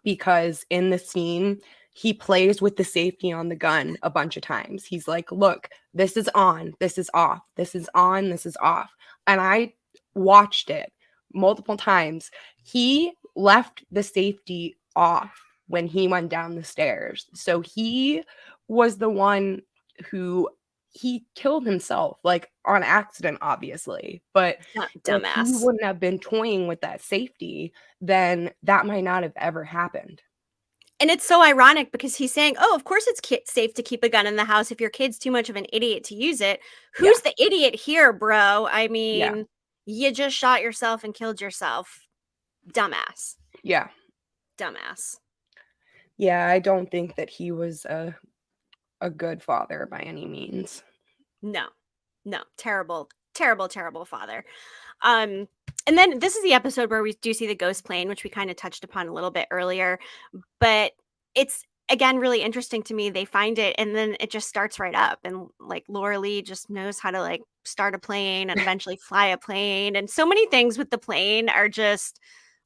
because in the scene, he plays with the safety on the gun a bunch of times. He's like, look, this is on, this is off, this is on, this is off. And I watched it multiple times. He left the safety off when he went down the stairs. So he was the one who he killed himself, like on accident, obviously. But dumbass. If he wouldn't have been toying with that safety, then that might not have ever happened. And it's so ironic because he's saying, oh, of course it's safe to keep a gun in the house if your kid's too much of an idiot to use it. Who's the idiot here, bro? I mean, you just shot yourself and killed yourself. Dumbass. Yeah. Dumbass. Yeah, I don't think that he was a good father by any means. No. Terrible, terrible, terrible father. And then this is the episode where we do see the ghost plane, which we kind of touched upon a little bit earlier. But it's, again, really interesting to me. They find it and then it just starts right up. And like Laura Lee just knows how to like start a plane and eventually fly a plane. And so many things with the plane are just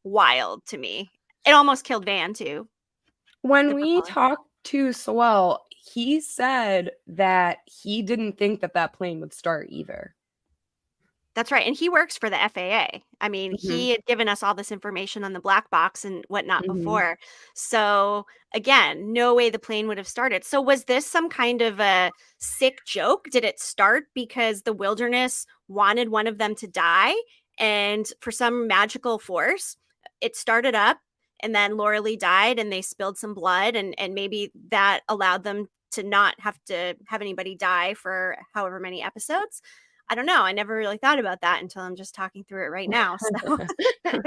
wild to me. It almost killed Van too. When we talked to Swell, he said that he didn't think that plane would start either. That's right. And he works for the FAA. I mean, he had given us all this information on the black box and whatnot before. So again, no way the plane would have started. So was this some kind of a sick joke? Did it start because the wilderness wanted one of them to die? And for some magical force, it started up and then Laura Lee died and they spilled some blood and maybe that allowed them to not have to have anybody die for however many episodes. I don't know. I never really thought about that until I'm just talking through it right now. So, but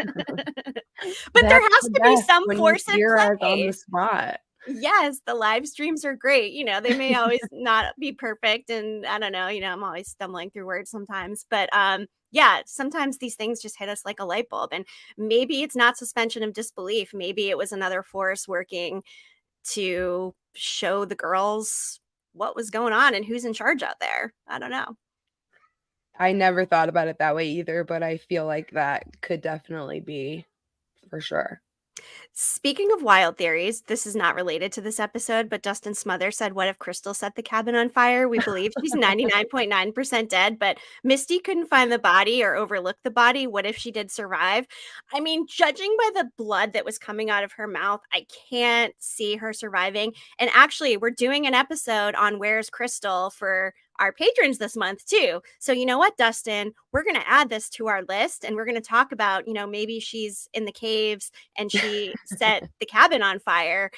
there has to be some force in play. On the spot. Yes, the live streams are great. They may always not be perfect, and I don't know. I'm always stumbling through words sometimes, but yeah, sometimes these things just hit us like a light bulb, and maybe it's not suspension of disbelief. Maybe it was another force working to show the girls what was going on and who's in charge out there. I don't know. I never thought about it that way either, but I feel like that could definitely be for sure. Speaking of wild theories, this is not related to this episode, but Dustin Smother said, what if Crystal set the cabin on fire? We believe she's 99.9% dead, but Misty couldn't find the body or overlook the body. What if she did survive? I mean, judging by the blood that was coming out of her mouth, I can't see her surviving. And actually, we're doing an episode on Where's Crystal for our patrons this month too. So you know what, Dustin, we're going to add this to our list and we're going to talk about, maybe she's in the caves and she set the cabin on fire.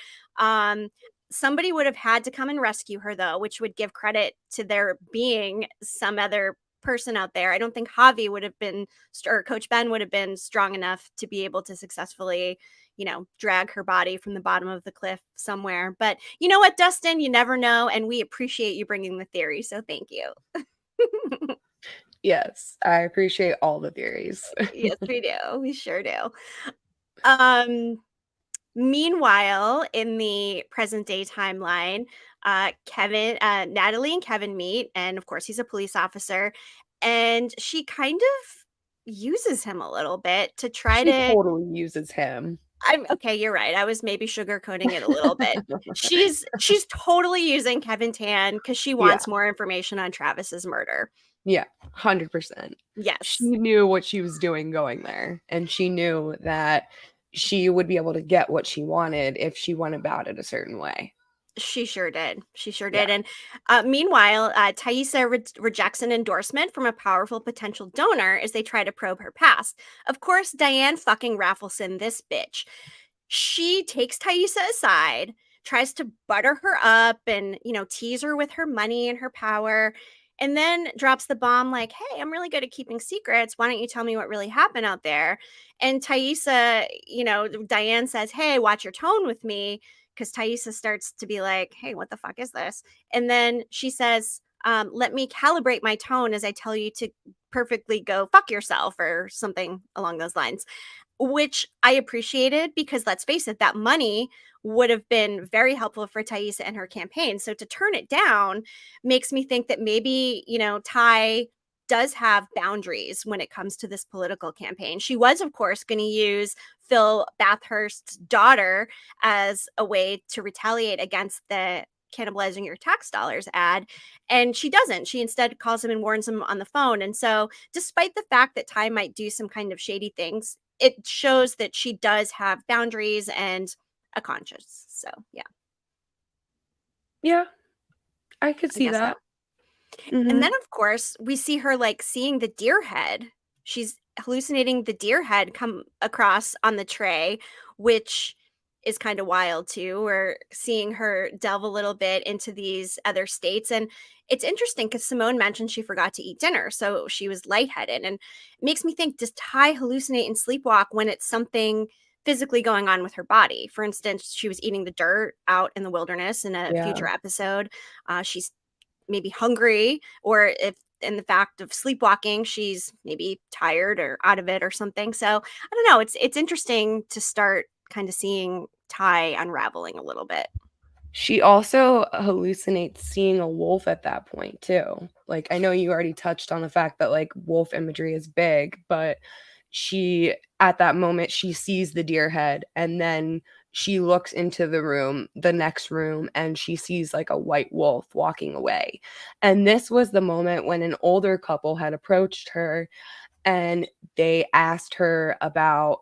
Somebody would have had to come and rescue her though, which would give credit to there being some other person out there. I don't think Javi would have been, or Coach Ben would have been strong enough to be able to successfully, drag her body from the bottom of the cliff somewhere. But you know what, Dustin, you never know. And we appreciate you bringing the theory. So thank you. Yes, I appreciate all the theories. Yes, we do. We sure do. Meanwhile, in the present day timeline, Natalie and Kevin meet, and of course, he's a police officer, and she kind of uses him a little bit to try She to. totally uses him. I'm okay. You're right. I was maybe sugarcoating it a little bit. She's totally using Kevin Tan because she Yeah. wants more information on Travis's murder. Yeah, 100%. Yes. She knew what she was doing going there, and she knew that she would be able to get what she wanted if she went about it a certain way. She sure did. She sure Yeah. did. And meanwhile, Thaisa rejects an endorsement from a powerful potential donor as they try to probe her past. Of course, Diane fucking Raffleson, this bitch. She takes Thaisa aside, tries to butter her up and, tease her with her money and her power, and then drops the bomb like, hey, I'm really good at keeping secrets. Why don't you tell me what really happened out there? And Thaisa, Diane says, hey, watch your tone with me, because Thaisa starts to be like, hey, what the fuck is this? And then she says, let me calibrate my tone as I tell you to perfectly go fuck yourself or something along those lines, which I appreciated because let's face it, that money would have been very helpful for Thaisa and her campaign. So to turn it down makes me think that maybe, Ty does have boundaries when it comes to this political campaign. She was, of course, going to use Phil Bathurst's daughter as a way to retaliate against the cannibalizing your tax dollars ad. And she doesn't. She instead calls him and warns him on the phone. And so despite the fact that Ty might do some kind of shady things, it shows that she does have boundaries and a conscience. So Yeah, I could see that. Mm-hmm. And then, of course, we see her like seeing the deer head. She's hallucinating the deer head come across on the tray, which is kind of wild too. We're seeing her delve a little bit into these other states. And it's interesting because Simone mentioned she forgot to eat dinner. So she was lightheaded. And it makes me think, does Ty hallucinate and sleepwalk when it's something physically going on with her body? For instance, she was eating the dirt out in the wilderness in a future episode. She's maybe hungry, or if in the fact of sleepwalking, she's maybe tired or out of it or something. So I don't know. It's interesting to start kind of seeing Ty unraveling a little bit. She also hallucinates seeing a wolf at that point too. Like, I know you already touched on the fact that like wolf imagery is big, but she, at that moment, she sees the deer head, and then she looks into the next room, and she sees like a white wolf walking away. And this was the moment when an older couple had approached her, and they asked her about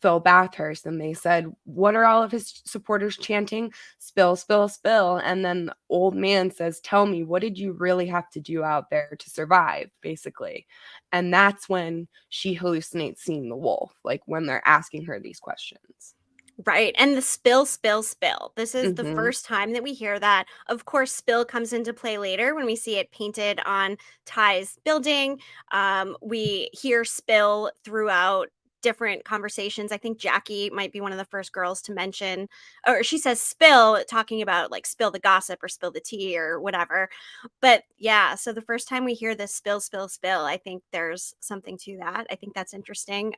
Phil Bathurst, and they said, what are all of his supporters chanting? Spill, spill, spill. And then the old man says, tell me, what did you really have to do out there to survive, basically? And that's when she hallucinates seeing the wolf, like when they're asking her these questions. Right. And the spill, spill, spill. This is the first time that we hear that. Of course, spill comes into play later when we see it painted on Ty's building. We hear spill throughout different conversations. I think Jackie might be one of the first girls to mention, or she says spill, talking about like spill the gossip or spill the tea or whatever. But yeah, so the first time we hear this spill, spill, spill, I think there's something to that. I think that's interesting.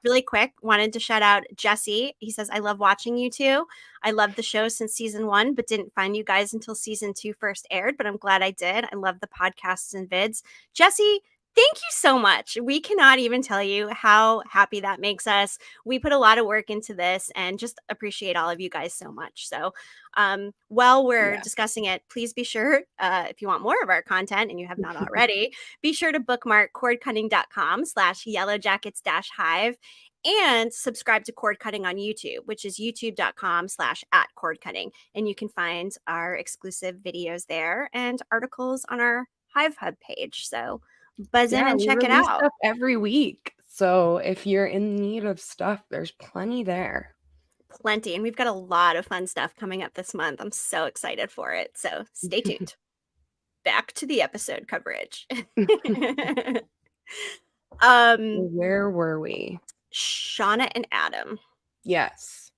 Really quick, wanted to shout out Jesse. He says, I love watching you two. I loved the show since season 1, but didn't find you guys until season 2 first aired, but I'm glad I did. I love the podcasts and vids. Jesse, thank you so much. We cannot even tell you how happy that makes us. We put a lot of work into this and just appreciate all of you guys so much. So while we're discussing it, please be sure, if you want more of our content and you have not already, be sure to bookmark cordcutting.com/yellowjackets-hive and subscribe to Cord Cutting on YouTube, which is youtube.com/@cordcutting. And you can find our exclusive videos there and articles on our Hive Hub page. So buzz in and check it out. Stuff every week. So if you're in need of stuff, there's plenty there. Plenty. And we've got a lot of fun stuff coming up this month. I'm so excited for it. So stay tuned. back to the episode coverage. Where were we? Shauna and Adam. Yes.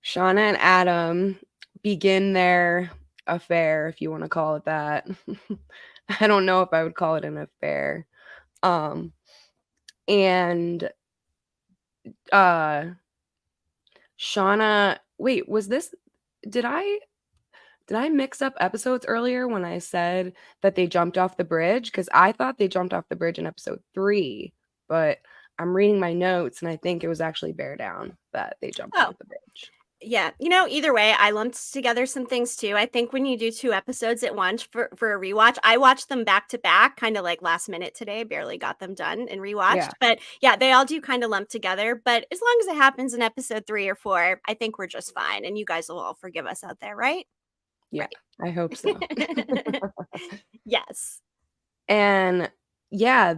Shauna and Adam begin their affair, if you want to call it that. I don't know if I would call it an affair. And Shauna, wait, was this, did I mix up episodes earlier when I said that they jumped off the bridge? Because I thought they jumped off the bridge in episode 3, but I'm reading my notes and I think it was actually Bear Down that they jumped off the bridge. Yeah, you know, either way, I lumped together some things too. I think when you do 2 episodes at once for a rewatch, I watched them back to back, kind of like last minute today, barely got them done and rewatched. Yeah. But yeah, they all do kind of lump together. But as long as it happens in episode 3 or 4, I think we're just fine. And you guys will all forgive us out there, right? Yeah, right. I hope so. Yes. And yeah,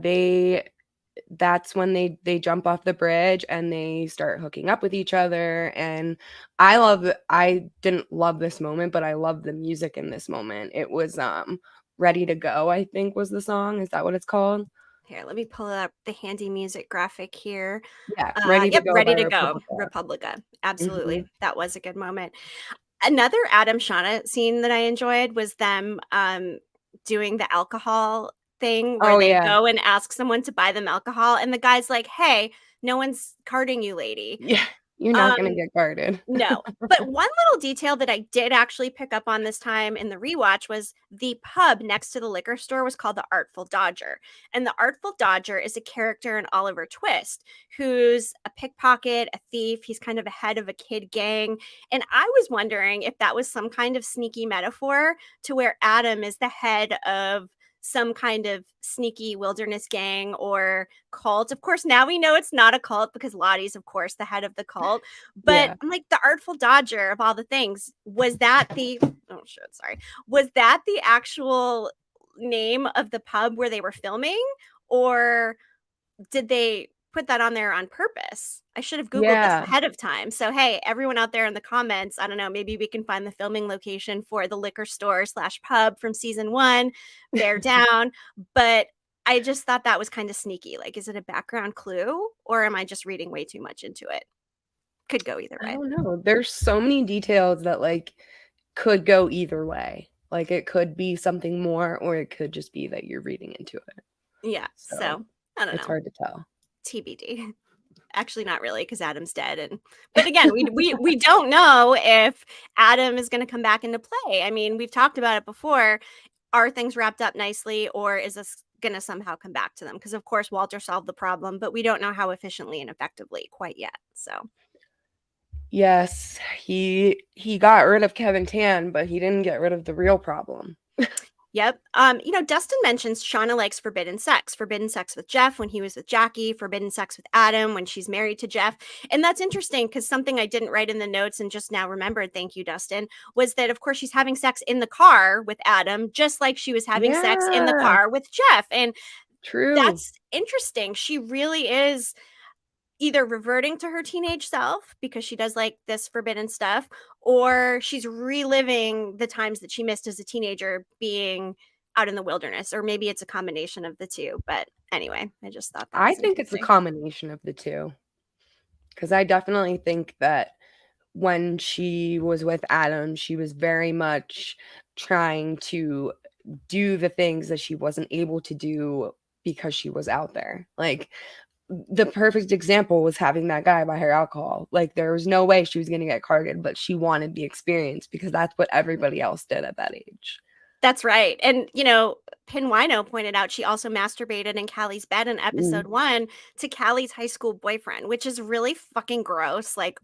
that's when they jump off the bridge and they start hooking up with each other. And I didn't love this moment, but I love the music in this moment. It was Ready to Go, I think was the song. Is that what it's called? Here, let me pull up the handy music graphic here. Yeah, Ready to Go. Ready to Go. Republica. Absolutely. Mm-hmm. That was a good moment. Another Adam Shauna scene that I enjoyed was them doing the alcohol thing where they go and ask someone to buy them alcohol. And the guy's like, hey, no one's carding you, lady. Yeah, you're not going to get carded. No. But one little detail that I did actually pick up on this time in the rewatch was the pub next to the liquor store was called the Artful Dodger. And the Artful Dodger is a character in Oliver Twist who's a pickpocket, a thief. He's kind of a head of a kid gang. And I was wondering if that was some kind of sneaky metaphor to where Adam is the head of some kind of sneaky wilderness gang or cult. Of course, now we know it's not a cult because Lottie's, of course, the head of the cult. But I'm like, the Artful Dodger of all the things, was that the was that the actual name of the pub where they were filming, or did they put that on there on purpose? I should have Googled this ahead of time. So, hey, everyone out there in the comments, I don't know, maybe we can find the filming location for the liquor store / pub from season 1, Bear Down. But I just thought that was kind of sneaky. Like, is it a background clue or am I just reading way too much into it? Could go either way. I don't know. There's so many details that like could go either way. Like it could be something more or it could just be that you're reading into it. Yeah. So I don't know. It's hard to tell. TBD. Actually, not really, because Adam's dead. But again, we don't know if Adam is going to come back into play. I mean, we've talked about it before. Are things wrapped up nicely, or is this going to somehow come back to them? Because of course, Walter solved the problem, but we don't know how efficiently and effectively quite yet. So, yes, he got rid of Kevin Tan, but he didn't get rid of the real problem. Yep. You know, Dustin mentions Shauna likes forbidden sex with Jeff when he was with Jackie, forbidden sex with Adam when she's married to Jeff. And that's interesting because something I didn't write in the notes and just now remembered, thank you, Dustin, was that, of course, she's having sex in the car with Adam, just like she was having sex in the car with Jeff. And that's interesting. She really is either reverting to her teenage self because she does like this forbidden stuff, or she's reliving the times that she missed as a teenager being out in the wilderness, or maybe it's a combination of the two. But anyway, I just thought that I think it's a combination of the two, because I definitely think that when she was with Adam, she was very much trying to do the things that she wasn't able to do because she was out there. Like, the perfect example was having that guy buy her alcohol. Like, there was no way she was going to get carded, but she wanted the experience because that's what everybody else did at that age. That's right. And, you know, Pin Wino pointed out she also masturbated in Callie's bed in episode 1 to Callie's high school boyfriend, which is really fucking gross. Like,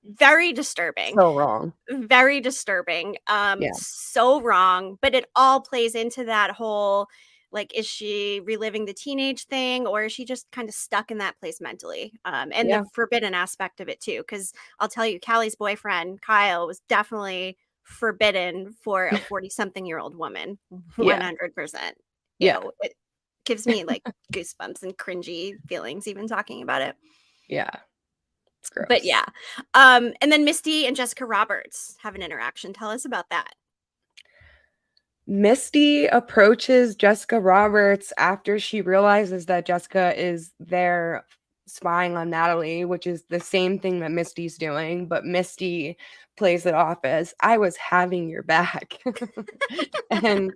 very disturbing. So wrong. Very disturbing. So wrong. But it all plays into that whole, like, is she reliving the teenage thing, or is she just kind of stuck in that place mentally? And the forbidden aspect of it too, because I'll tell you, Callie's boyfriend, Kyle, was definitely forbidden for a 40-something-year-old woman. 100%. You know, it gives me like goosebumps and cringy feelings even talking about it. Yeah. It's gross. But yeah. And then Misty and Jessica Roberts have an interaction. Tell us about that. Misty approaches Jessica Roberts after she realizes that Jessica is there spying on Natalie, which is the same thing that Misty's doing, but Misty plays it off as, I was having your back. And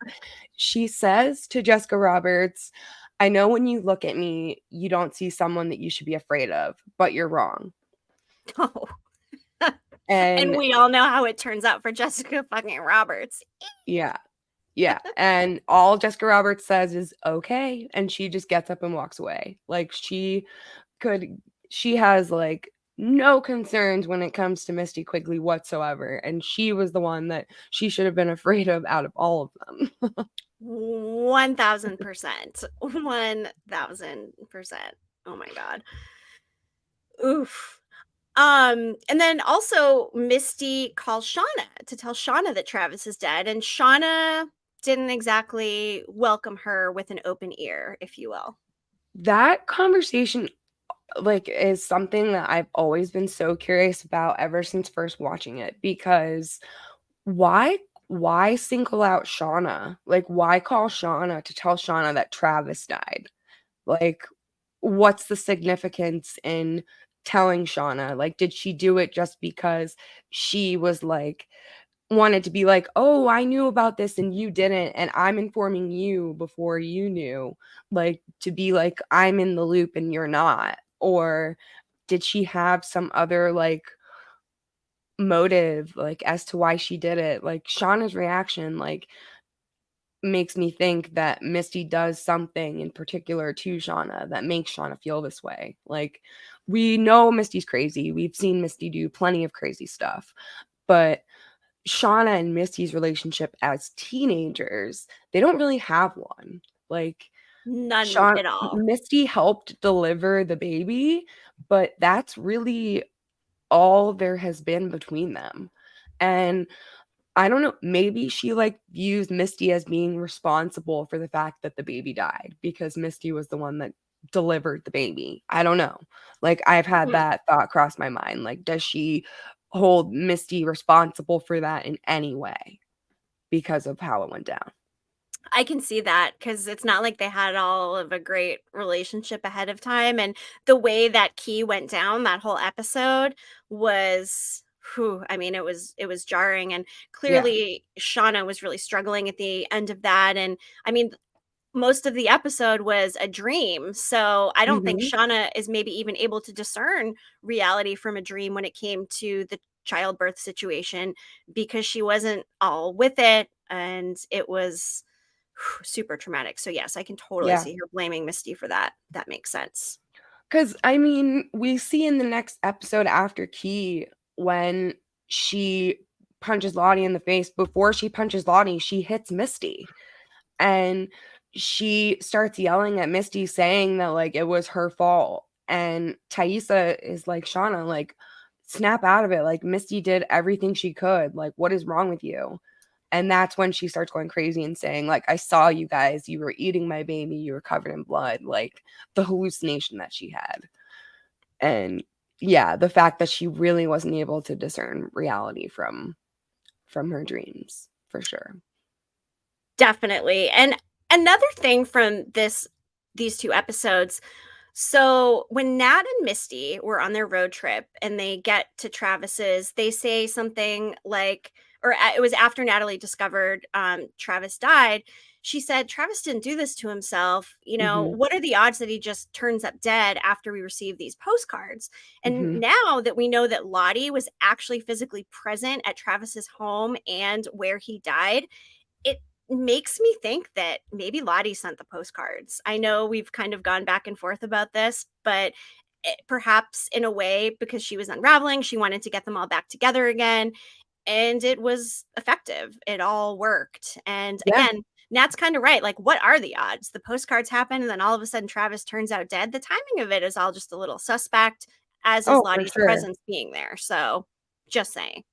she says to Jessica Roberts, I know when you look at me, you don't see someone that you should be afraid of, but you're wrong. Oh. And And we all know how it turns out for Jessica fucking Roberts. yeah. Yeah. And all Jessica Roberts says is okay. And she just gets up and walks away. Like she has like no concerns when it comes to Misty Quigley whatsoever. And she was the one that she should have been afraid of out of all of them. 1000%. 1000%. Oh my God. Oof. And then also Misty calls Shauna to tell Shauna that Travis is dead, and Shauna didn't exactly welcome her with an open ear, if you will. That conversation like is something that I've always been so curious about ever since first watching it, because why single out Shauna? Like why call Shauna to tell Shauna that Travis died? Like what's the significance in telling Shauna? Like did she do it just because she was like wanted to be like, "Oh, I knew about this and you didn't, and I'm informing you before you knew." Like to be like, "I'm in the loop and you're not." Or did she have some other like motive like as to why she did it? Like Shauna's reaction like makes me think that Misty does something in particular to Shauna that makes Shauna feel this way. Like we know Misty's crazy. We've seen Misty do plenty of crazy stuff. But Shauna and Misty's relationship as teenagers, they don't really have one. Like None at all. Misty helped deliver the baby, but that's really all there has been between them. And I don't know, maybe she like views Misty as being responsible for the fact that the baby died because Misty was the one that delivered the baby. I don't know. Like I've had Mhm. that thought cross my mind. Like does she hold Misty responsible for that in any way because of how it went down? I can see that because it's not like they had all of a great relationship ahead of time. And the way that Key went down that whole episode was, whew, I mean, it was jarring. And Yeah. clearly Shauna was really struggling at the end of that. And I mean, most of the episode was a dream. So I don't think Mhm. Shauna is maybe even able to discern reality from a dream when it came to the childbirth situation because she wasn't all with it. And it was super traumatic. So yes, I can totally Yeah. see her blaming Misty for that. That makes sense. Because, I mean, we see in the next episode after Key when she punches Lottie in the face, before she punches Lottie, she hits Misty. And she starts yelling at Misty, saying that, like, it was her fault. And Thaisa is like, Shauna, like, snap out of it. Like, Misty did everything she could. Like, what is wrong with you? And that's when she starts going crazy and saying, like, I saw you guys, you were eating my baby, you were covered in blood, like the hallucination that she had. And yeah, the fact that she really wasn't able to discern reality from her dreams, for sure. Definitely. And another thing from these two episodes. So when Nat and Misty were on their road trip and they get to Travis's, they say something like, it was after Natalie discovered Travis died. She said, Travis didn't do this to himself. You know, Mhm. what are the odds that he just turns up dead after we receive these postcards? And Mhm. now that we know that Lottie was actually physically present at Travis's home and where he died, it makes me think that maybe Lottie sent the postcards. I know we've kind of gone back and forth about this, but perhaps in a way because she was unraveling, she wanted to get them all back together again, and it was effective. It all worked. And Yeah. again, Nat's kind of right. Like, what are the odds? The postcards happen, and then all of a sudden Travis turns out dead. The timing of it is all just a little suspect, as is Oh, for Lottie's sure. presence being there. So just saying.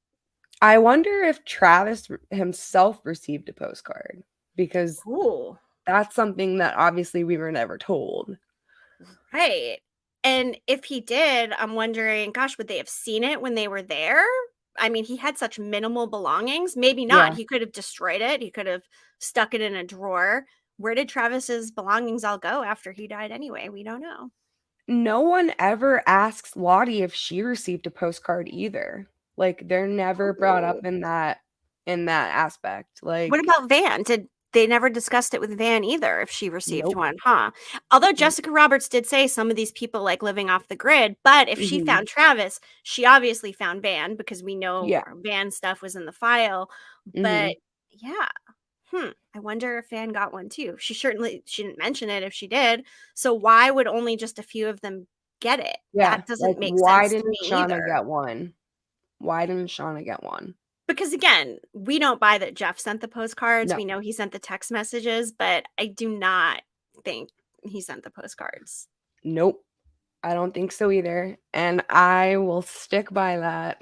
I wonder if Travis himself received a postcard, because Cool. that's something that obviously we were never told. Right. And if he did, I'm wondering, gosh, would they have seen it when they were there? I mean, he had such minimal belongings. Maybe not. Yeah. He could have destroyed it. He could have stuck it in a drawer. Where did Travis's belongings all go after he died anyway? We don't know. No one ever asks Lottie if she received a postcard either. Like, they're never brought up in that aspect. Like, What about Van? Did they never discussed it with Van either if she received nope. one, huh? Although Jessica Roberts did say some of these people like living off the grid, but if she Mhm. found Travis, she obviously found Van because we know Yeah. Van stuff was in the file. Mhm. But yeah. I wonder if Van got one too. She didn't mention it if she did. So why would only just a few of them get it? Yeah. That doesn't Like, make why sense to didn't me Shauna either. get one? Why didn't Shauna get one? Because again, we don't buy that Jeff sent the postcards. No. We know he sent the text messages, but I do not think he sent the postcards. Nope. I don't think so either, and I will stick by that.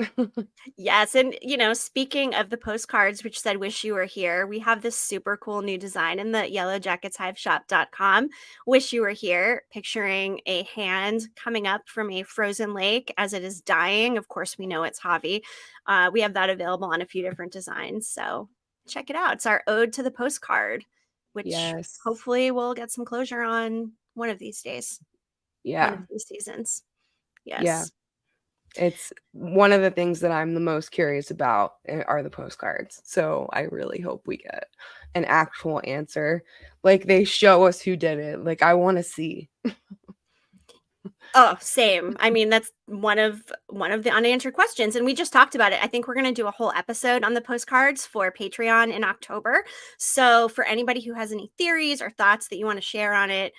Yes, and speaking of the postcards which said "Wish you were here," we have this super cool new design in the yellowjacketshiveshop.com. Wish you were here, picturing a hand coming up from a frozen lake as it is dying. Of course, we know it's Javi. We have that available on a few different designs, so check it out. It's our ode to the postcard, which Yes. hopefully we'll get some closure on one of these days, one Yeah. of these seasons. Yeah. Yes. It's one of the things that I'm the most curious about are the postcards. So I really hope we get an actual answer. Like, they show us who did it. Like, I want to see. Oh, same. I mean, that's one of the unanswered questions, and we just talked about it. I think we're going to do a whole episode on the postcards for Patreon in October. So, for anybody who has any theories or thoughts that you want to share on it,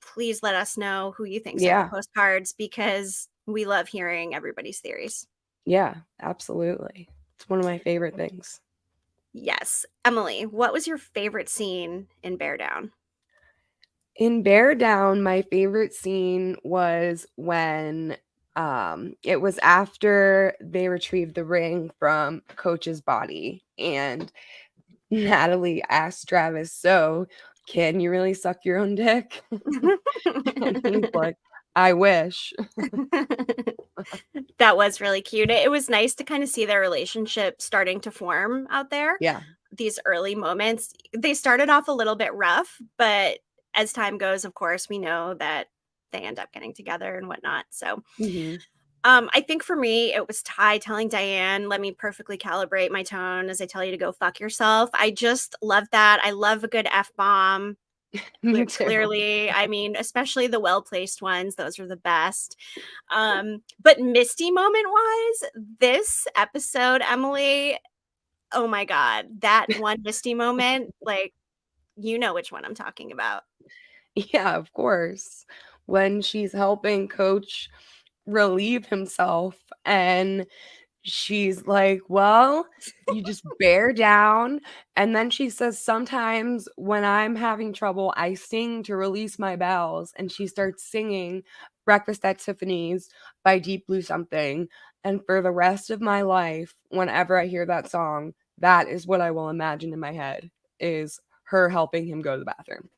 please let us know who you think sent the Yeah. postcards because we love hearing everybody's theories. Yeah, absolutely. It's one of my favorite things. Yes. Emily, what was your favorite scene in Bear Down? In Bear Down, my favorite scene was when it was after they retrieved the ring from Coach's body, and Natalie asked Travis, "So, can you really suck your own dick?" And he's like, "I wish." That was really cute. It was nice to kind of see their relationship starting to form out there. Yeah. These early moments, they started off a little bit rough, but as time goes, of course, we know that they end up getting together and whatnot. So, Mhm. I think for me, it was Ty telling Diane, "Let me perfectly calibrate my tone as I tell you to go fuck yourself." I just love that. I love a good F bomb. Me too. Clearly, I mean, especially the well-placed ones, those are the best. But Misty moment wise, this episode, Emily, oh my God, that one Misty moment, like, you know which one I'm talking about. Yeah, of course. When she's helping Coach relieve himself and she's like, "Well, you just bear down." And then she says, "Sometimes when I'm having trouble, I sing to release my bowels." And she starts singing Breakfast at Tiffany's by Deep Blue Something. And for the rest of my life, whenever I hear that song, that is what I will imagine in my head, is her helping him go to the bathroom.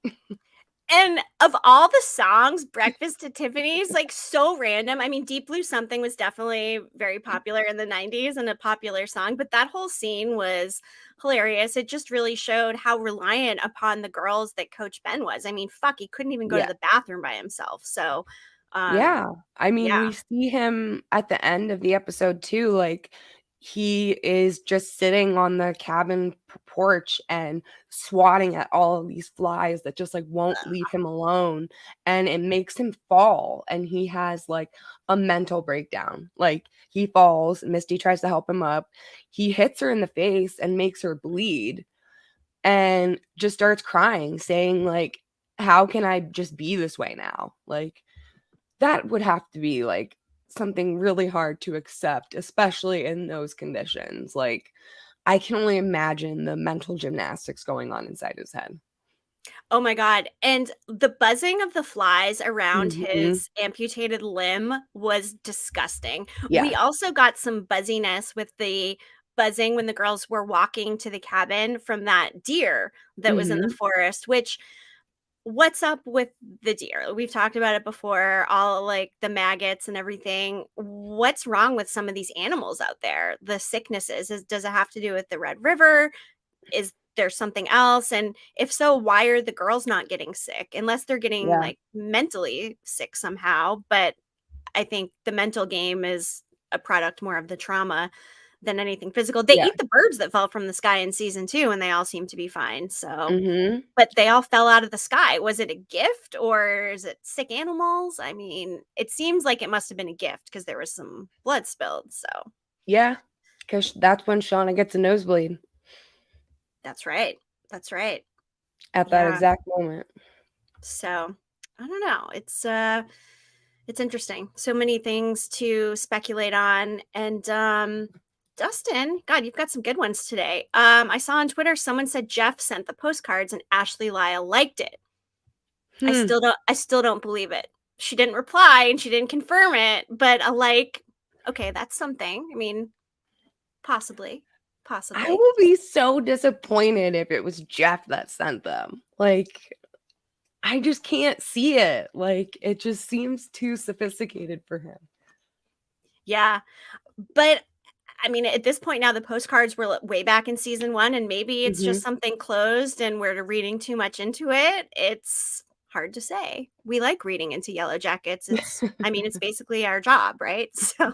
And of all the songs, Breakfast at Tiffany's, like, so random. I mean, Deep Blue Something was definitely very popular in the 90s and a popular song, but that whole scene was hilarious. It just really showed how reliant upon the girls that Coach Ben was. I mean, fuck, he couldn't even go to Yeah. the bathroom by himself. So, Yeah. I mean, yeah. we see him at the end of the episode too, like, he is just sitting on the cabin porch and swatting at all of these flies that just, like, won't leave him alone, and it makes him fall, and he has, like, a mental breakdown. Like, he falls, Misty tries to help him up, he hits her in the face and makes her bleed, and just starts crying, saying, like, "How can I just be this way now?" Like, that would have to be, like, something really hard to accept, especially in those conditions. Like, I can only imagine the mental gymnastics going on inside his head. Oh my God. And the buzzing of the flies around Mhm. his amputated limb was disgusting. Yeah. We also got some buzziness with the buzzing when the girls were walking to the cabin from that deer that was in the Mhm. forest, which what's up with the deer? We've talked about it before, all like the maggots and everything. What's wrong with some of these animals out there? The sicknesses, does it have to do with the Red River? Is there something else? And if so, why are the girls not getting sick? Unless they're getting like mentally sick somehow. But I think the mental game is a product more of the trauma than anything physical. They eat the birds that fell from the sky in season 2 and they all seem to be fine. So, but they all fell out of the sky. Was it a gift or is it sick animals? I mean, it seems like it must have been a gift because there was some blood spilled. So, yeah, because that's when Shauna gets a nosebleed. That's right. That's right. At that exact moment. So, I don't know. It's interesting. So many things to speculate on. And Dustin, God, you've got some good ones today. I saw on Twitter someone said Jeff sent the postcards and Ashley Lyle liked it. I still don't believe it. She didn't reply and she didn't confirm it, but okay, that's something. I mean, possibly. I will be so disappointed if it was Jeff that sent them. Like, I just can't see it. Like, it just seems too sophisticated for him. Yeah. But I mean, at this point now, the postcards were way back in season 1, and maybe it's just something closed and we're reading too much into it. It's hard to say. We like reading into Yellowjackets. It's basically our job, right? So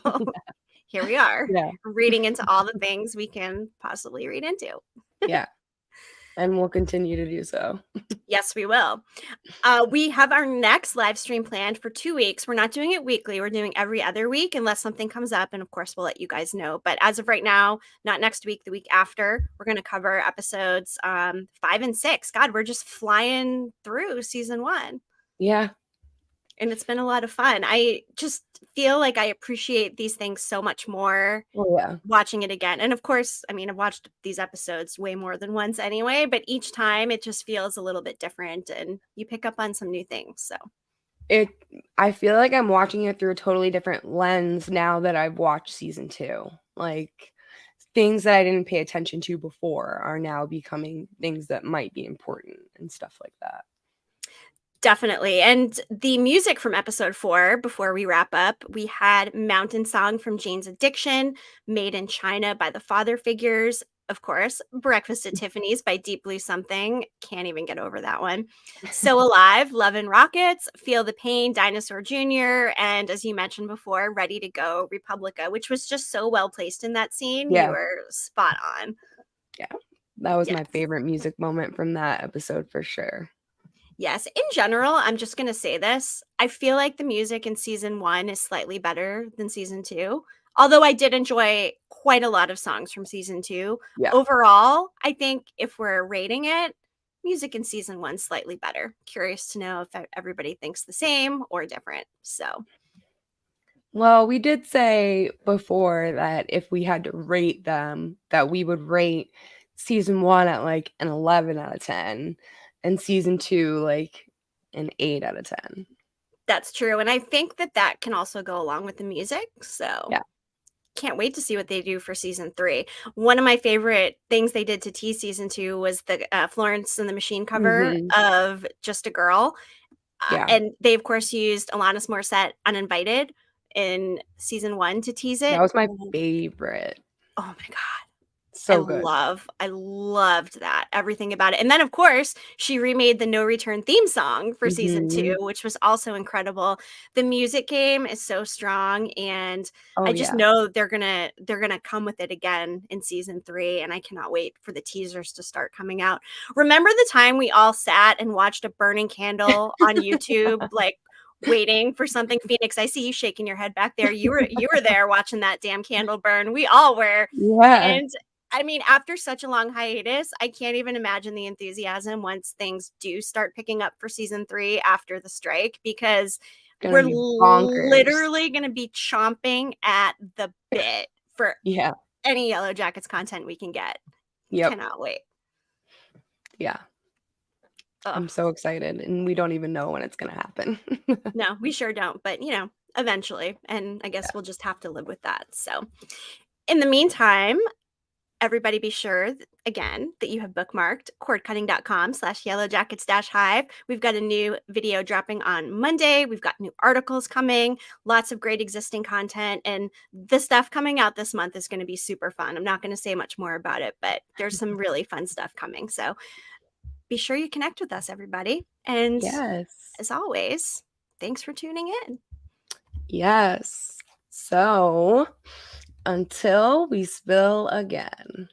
here we are, reading into all the things we can possibly read into. Yeah. And we'll continue to do so. Yes, we will. We have our next live stream planned for 2 weeks. We're not doing it weekly. We're doing every other week unless something comes up. And of course, we'll let you guys know. But as of right now, not next week, the week after, we're going to cover episodes 5 and 6. God, we're just flying through season 1. Yeah. And it's been a lot of fun. I just feel like I appreciate these things so much more watching it again. And of course, I mean, I've watched these episodes way more than once anyway, but each time it just feels a little bit different and you pick up on some new things. So I feel like I'm watching it through a totally different lens now that I've watched season 2. Like, things that I didn't pay attention to before are now becoming things that might be important and stuff like that. Definitely. And the music from episode 4, before we wrap up, we had Mountain Song from Jane's Addiction, Made in China by the Father Figures, of course, Breakfast at Tiffany's by Deep Blue Something. Can't even get over that one. So Alive, Love and Rockets, Feel the Pain, Dinosaur Jr., and as you mentioned before, Ready to Go, Republica, which was just so well placed in that scene. You were spot on. Yeah, that was my favorite music moment from that episode for sure. Yes. In general, I'm just going to say this. I feel like the music in season 1 is slightly better than season 2. Although I did enjoy quite a lot of songs from season 2. Yeah. Overall, I think if we're rating it, music in season 1 slightly better. Curious to know if everybody thinks the same or different. So. Well, we did say before that if we had to rate them, that we would rate season 1 at like an 11 out of 10. And season 2, like an 8 out of 10. That's true. And I think that can also go along with the music. So can't wait to see what they do for season 3. One of my favorite things they did to tease season 2 was the Florence and the Machine cover of Just a Girl. And they, of course, used Alanis Morissette Uninvited in season 1 to tease it. That was my favorite. Oh, my God. So good. I loved that. Everything about it. And then, of course, she remade the No Return theme song for season 2, which was also incredible. The music game is so strong, and I just know they're gonna come with it again in season 3, and I cannot wait for the teasers to start coming out. Remember the time we all sat and watched a burning candle on YouTube, like waiting for something? Phoenix, I see you shaking your head back there. You were there watching that damn candle burn. We all were. Yeah. And I mean, after such a long hiatus, I can't even imagine the enthusiasm once things do start picking up for season 3 after the strike, because we're literally going to be chomping at the bit for any Yellowjackets content we can get. Cannot wait. Yeah. I'm so excited, and we don't even know when it's going to happen. No, we sure don't, but eventually, and I guess we'll just have to live with that. So in the meantime, Everybody be sure, again, that you have bookmarked cordcutting.com/yellowjackets-hive. We've got a new video dropping on Monday. We've got new articles coming, lots of great existing content, and the stuff coming out this month is going to be super fun. I'm not going to say much more about it, but there's some really fun stuff coming. So be sure you connect with us, everybody. And Yes. as always, thanks for tuning in. Yes. So until we spill again.